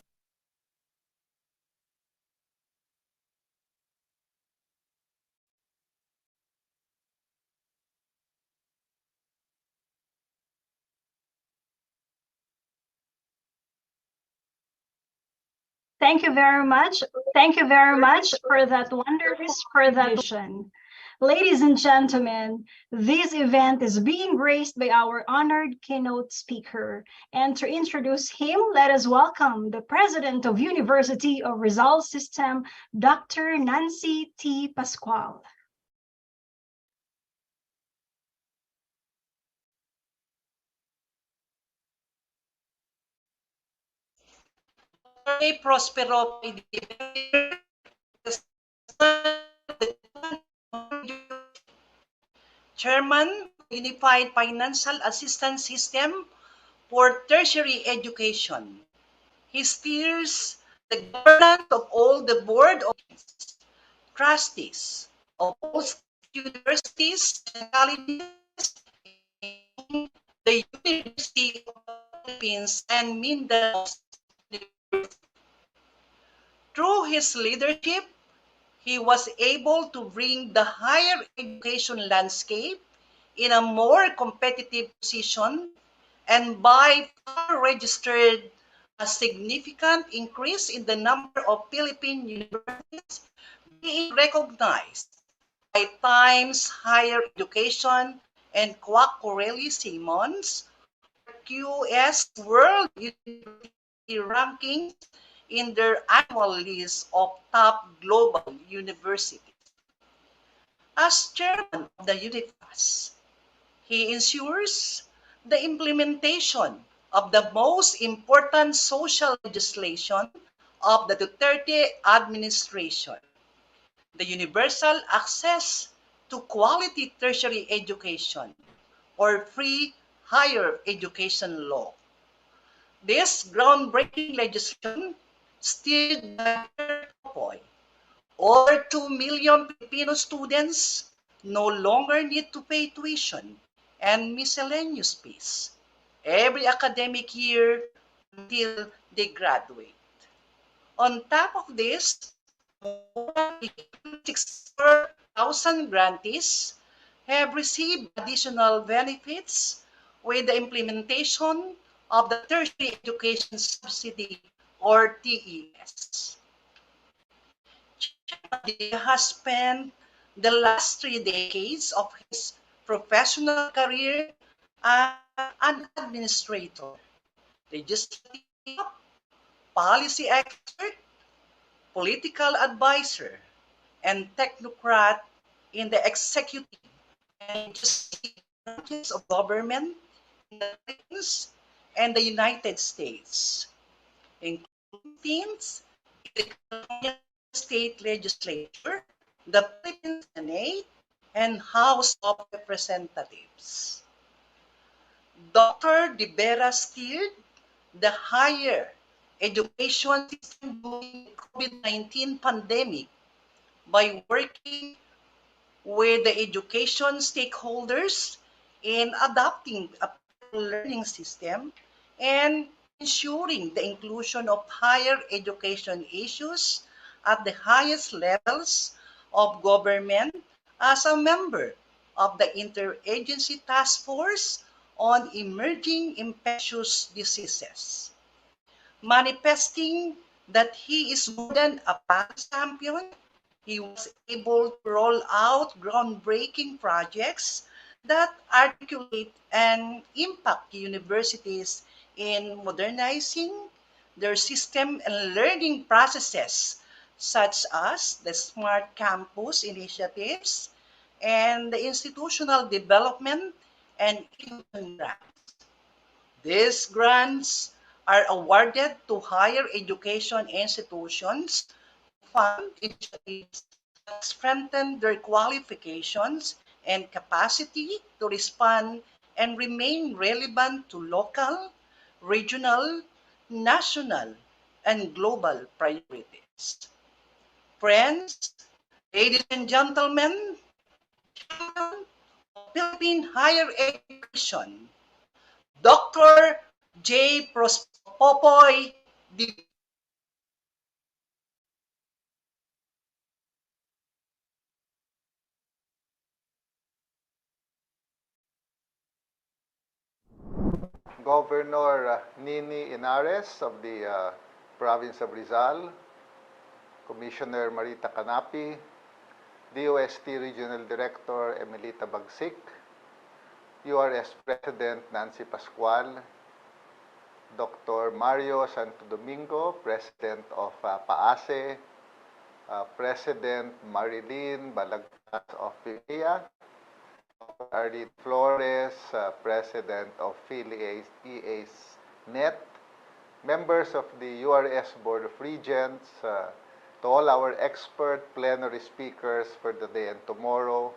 Thank you very much. Thank you very much for that wonderful vision. Ladies and gentlemen, this event is being graced by our honored keynote speaker. And to introduce him, let us welcome the President of University of Rizal System, Dr. Nancy T. Pascual. Very Prospero Chairman, Unified Financial Assistance System for Tertiary Education. He steers the governance of all the board of trustees of all universities and colleges in the University of the Philippines and Mindanao. Through his leadership, he was able to bring the higher education landscape in a more competitive position and by far registered a significant increase in the number of Philippine universities being recognized by Times Higher Education and Kwak Simmons QS World University Rankings in their annual list of top global universities. As chairman of the UNIFAS, he ensures the implementation of the most important social legislation of the Duterte administration, the universal access to quality tertiary education or free higher education law. This groundbreaking legislation steered by Popoy. Over 2 million Filipino students no longer need to pay tuition and miscellaneous fees every academic year until they graduate. On top of this, more than 64,000 grantees have received additional benefits with the implementation of the Tertiary Education Subsidy or TES. Padilla has spent the last 3 decades of his professional career as an administrator, legislative, policy expert, political advisor, and technocrat in the executive and legislative branches of government in the Philippines and the United States, including stints in the California State Legislature, the Philippine Senate, and House of Representatives. Dr. De Vera steered the higher education system during the COVID-19 pandemic by working with the education stakeholders in adopting a learning system and ensuring the inclusion of higher education issues at the highest levels of government as a member of the Interagency Task Force on Emerging Infectious Diseases, manifesting that he is more than a past champion. He was able to roll out groundbreaking projects that articulate and impact universities in modernizing their system and learning processes, such as the Smart Campus initiatives and the institutional development and innovation grants. These grants are awarded to higher education institutions to fund initiatives that strengthen their qualifications and capacity to respond and remain relevant to local, regional, national, and global priorities. Friends, ladies and gentlemen, champion of Philippine higher education, Dr. J. Popoy D. Governor Nini Inares of the province of Rizal, Commissioner Marita Canapi, DOST Regional Director Emilita Bagsik, URS President Nancy Pascual, Dr. Mario Santo Domingo, President of PAASE, President Marilyn Balagtas of PIA, Arlene Flores, President of PhilEA's NET, members of the URS Board of Regents, to all our expert plenary speakers for the day and tomorrow,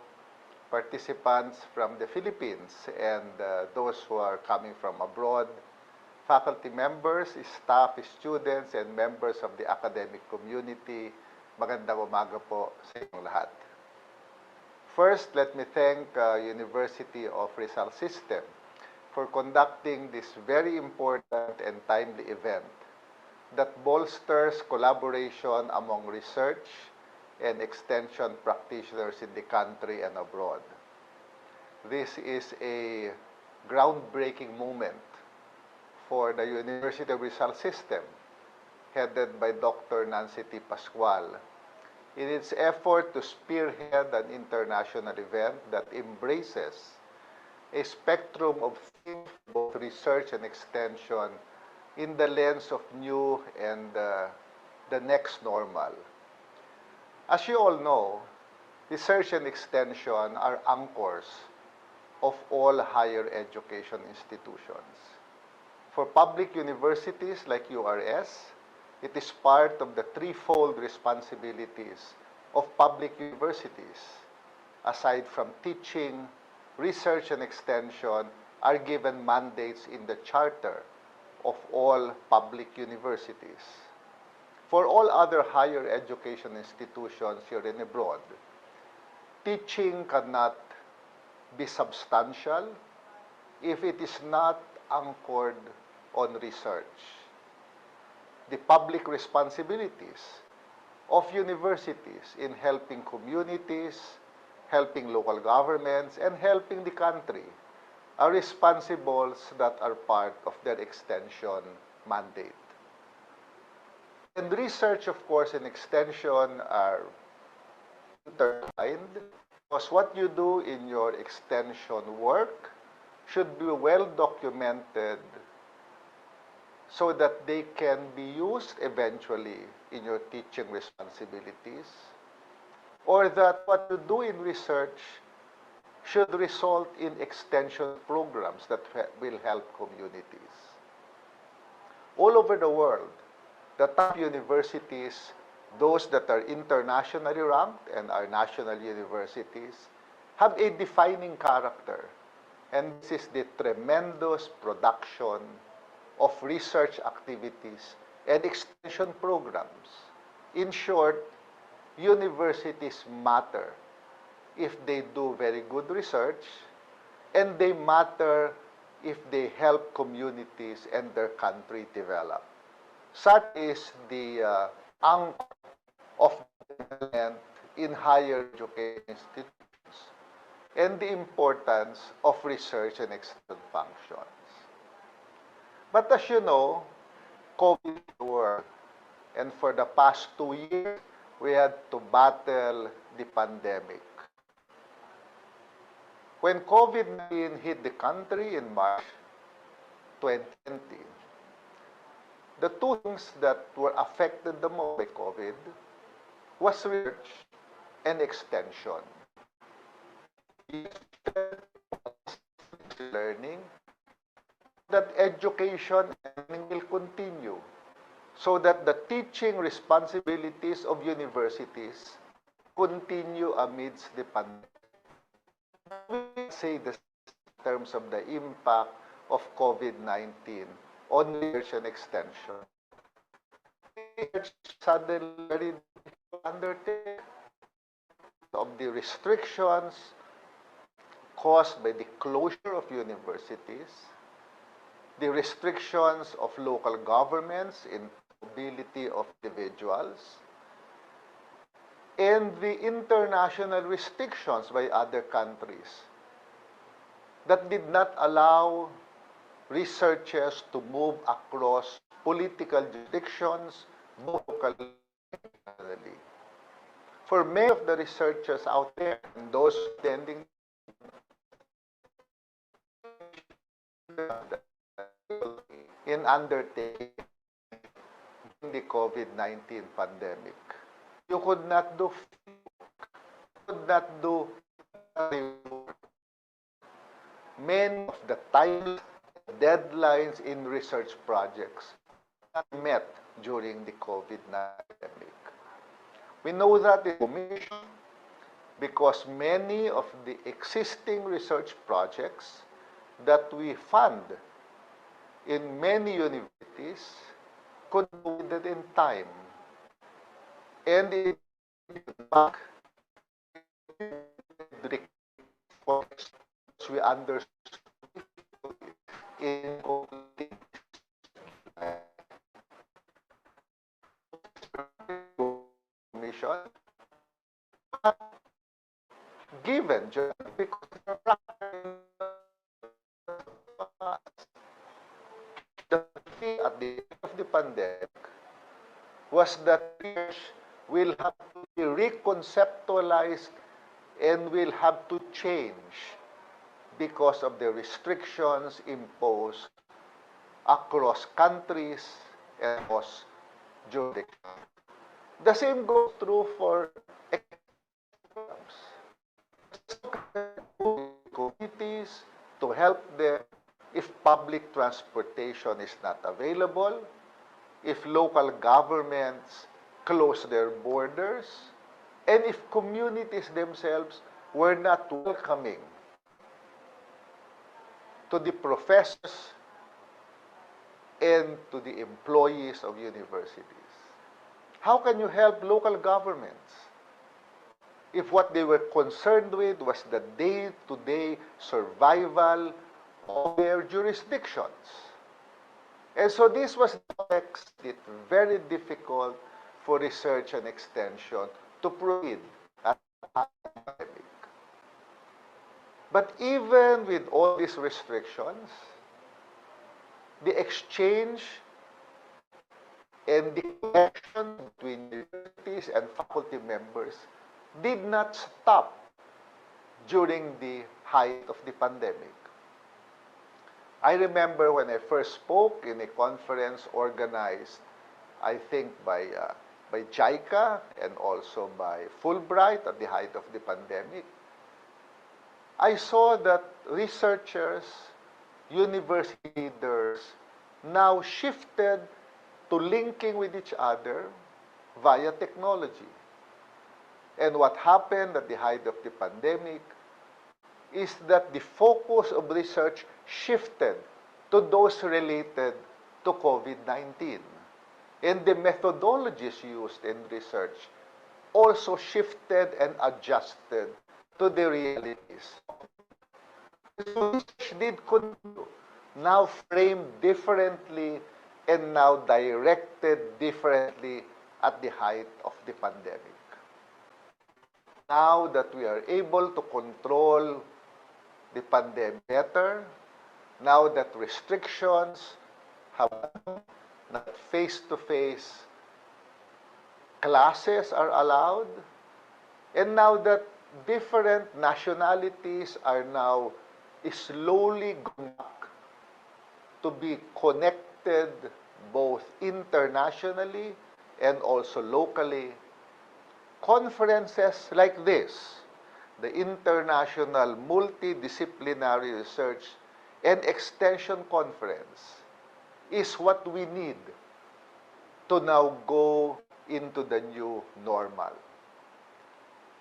participants from the Philippines and those who are coming from abroad, faculty members, staff, students, and members of the academic community, magandang umaga po sa inyong lahat. First, let me thank University of Rizal System for conducting this very important and timely event that bolsters collaboration among research and extension practitioners in the country and abroad. This is a groundbreaking moment for the University of Rizal System, headed by Dr. Nancy T. Pascual, in its effort to spearhead an international event that embraces a spectrum of themes, both research and extension, in the lens of new and the next normal. As you all know, research and extension are anchors of all higher education institutions. For public universities like URS, it is part of the threefold responsibilities of public universities, aside from teaching, research and extension, are given mandates in the charter of all public universities. For all other higher education institutions here and abroad, teaching cannot be substantial if it is not anchored on research. The public responsibilities of universities in helping communities, helping local governments, and helping the country are responsibles that are part of their extension mandate. And research, of course, and extension are intertwined because what you do in your extension work should be well documented so that they can be used eventually in your teaching responsibilities, or that what you do in research should result in extension programs that will help communities. All over the world, the top universities, those that are internationally ranked and are national universities, have a defining character. And this is the tremendous production of research activities and extension programs. In short, universities matter if they do very good research, and they matter if they help communities and their country develop. Such is the anchor of development in higher education institutions and the importance of research and extension functions. But as you know, COVID hit the world, and for the past 2 years, we had to battle the pandemic. When COVID-19 hit the country in March 2020, the two things that were affected the most by COVID was research and extension. Learning, that education and learning will continue so that the teaching responsibilities of universities continue amidst the pandemic. We say this in terms of the impact of COVID-19 on research and extension. Research suddenly very undertake of the restrictions caused by the closure of universities, the restrictions of local governments in mobility of individuals, and the international restrictions by other countries that did not allow researchers to move across political jurisdictions, both locally and internationally. For many of the researchers out there and those attending in undertaking the COVID-19 pandemic, you could not do many of the times deadlines in research projects not met during the COVID-19 pandemic. We know that in commission because many of the existing research projects that we fund in many universities could be completed in time. And in back, we understood in commission given because the key at the end of the pandemic was that research will have to be reconceptualized and will have to change because of the restrictions imposed across countries and across jurisdictions. The same goes true for programs. Communities to help them if public transportation is not available, if local governments close their borders, and if communities themselves were not welcoming to the professors, and to the employees of universities. How can you help local governments if what they were concerned with was the day-to-day survival of their jurisdictions? And so this was makes it very difficult for research and extension to proceed at the pandemic. But even with all these restrictions, the exchange and the connection between universities and faculty members did not stop during the height of the pandemic. I remember when I first spoke in a conference organized, I think, by JICA and also by Fulbright at the height of the pandemic. I saw that researchers, university leaders now shifted to linking with each other via technology. And what happened at the height of the pandemic is that the focus of research shifted to those related to COVID-19. And the methodologies used in research also shifted and adjusted to the realities. So research did continue, now framed differently and now directed differently at the height of the pandemic. Now that we are able to control the pandemic better, now that restrictions have not face-to-face classes are allowed, and now that different nationalities are now slowly going back to be connected both internationally and also locally, conferences like this, the International Multidisciplinary Research and Extension Conference, is what we need to now go into the new normal.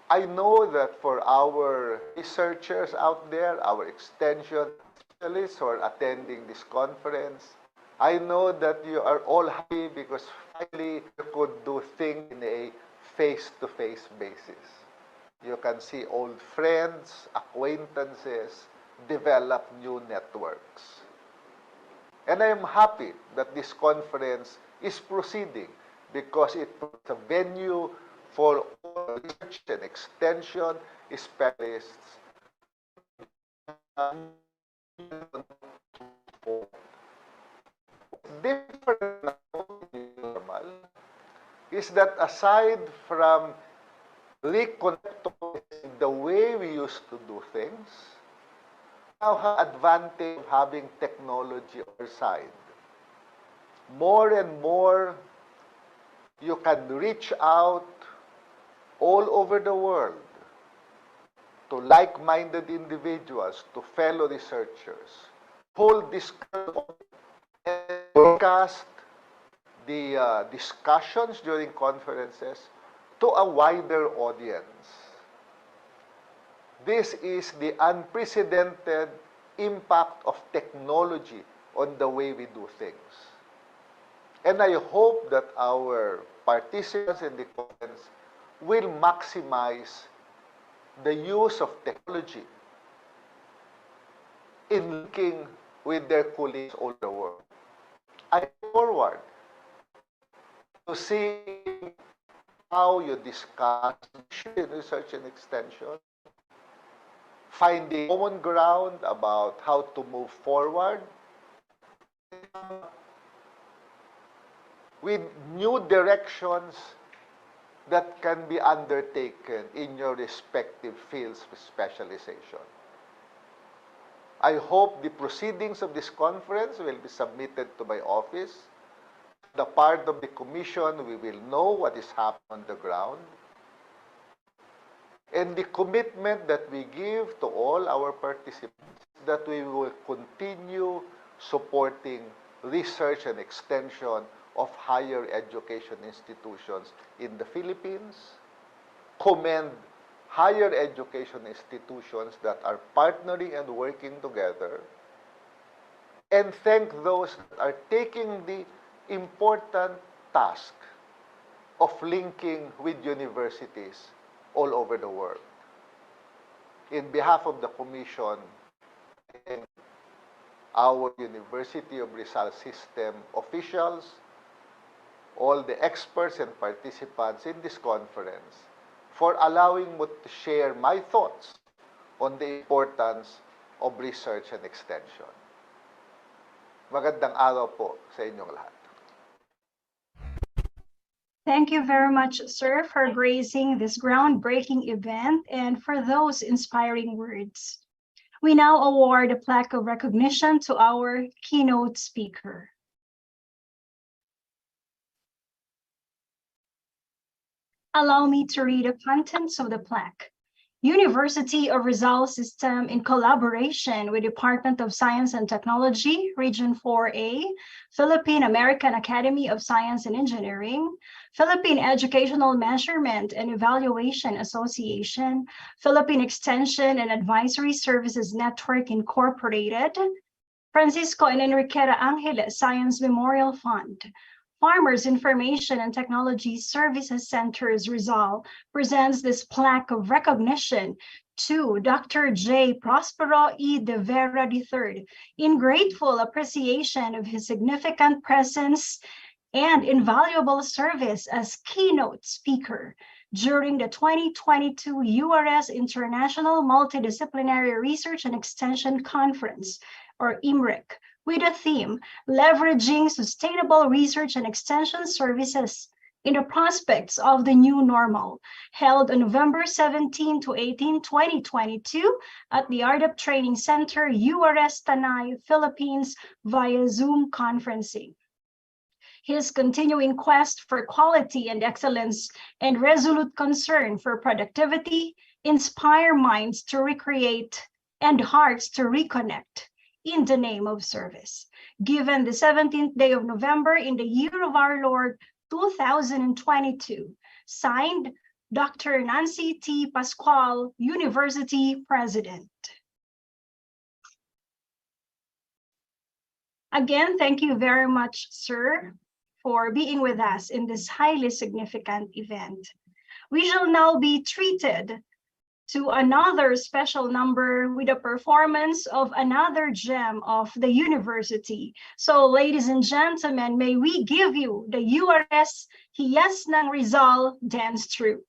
I know that for our researchers out there, our extension specialists who are attending this conference, I know that you are all happy because finally you could do things in a face-to-face basis. You can see old friends, acquaintances, develop new networks. And I am happy that this conference is proceeding because it provides a venue for all research and extension specialists. Different now in normal is that aside from reconceptualizing the way we used to do things, now have advantage of having technology on your side. More and more, you can reach out all over the world to like-minded individuals, to fellow researchers, hold discussions and broadcast the discussions during conferences to a wider audience. This is the unprecedented impact of technology on the way we do things. And I hope that our participants in the conference will maximize the use of technology in linking with their colleagues all over the world. I look forward to seeing how you discuss research and extension, finding common ground about how to move forward with new directions that can be undertaken in your respective fields of specialization. I hope the proceedings of this conference will be submitted to my office. The part of the commission, we will know what is happening on the ground. And the commitment that we give to all our participants that we will continue supporting research and extension of higher education institutions in the Philippines, commend higher education institutions that are partnering and working together, and thank those that are taking the important task of linking with universities all over the world. In behalf of the Commission and our University of Rizal system officials, all the experts and participants in this conference, for allowing me to share my thoughts on the importance of research and extension. Magandang araw po sa inyong lahat. Thank you very much, sir, for gracing this groundbreaking event and for those inspiring words. We now award a plaque of recognition to our keynote speaker. Allow me to read the contents of the plaque. University of Rizal System, in collaboration with Department of Science and Technology, Region 4A, Philippine-American Academy of Science and Engineering, Philippine Educational Measurement and Evaluation Association, Philippine Extension and Advisory Services Network Incorporated, Francisco and Enriqueta Angeles Science Memorial Fund, Farmers Information and Technology Services Centers Rizal presents this plaque of recognition to Dr. J. Prospero E. de Vera III in grateful appreciation of his significant presence and invaluable service as keynote speaker during the 2022 URS International Multidisciplinary Research and Extension Conference, or IMREC, with a theme, leveraging sustainable research and extension services in the prospects of the new normal, held on November 17 to 18, 2022 at the RDEP Training Center, URS Tanay, Philippines, via Zoom conferencing. His continuing quest for quality and excellence and resolute concern for productivity inspire minds to recreate and hearts to reconnect in the name of service. Given the 17th day of November in the year of our Lord, 2022, signed Dr. Nancy T. Pascual, University President. Again, thank you very much, sir, for being with us in this highly significant event. We shall now be treated to another special number with a performance of another gem of the university. So, ladies and gentlemen, may we give you the URS Hiyas ng Rizal Dance Troupe.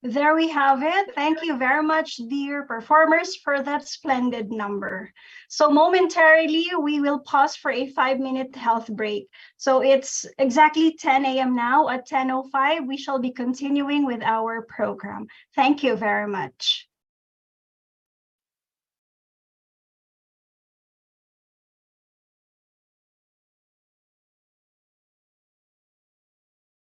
There we have it. Thank you very much, dear performers, for that splendid number. So momentarily, we will pause for a 5-minute health break. So it's exactly 10 a.m. now. At 10:05, we shall be continuing with our program. Thank you very much.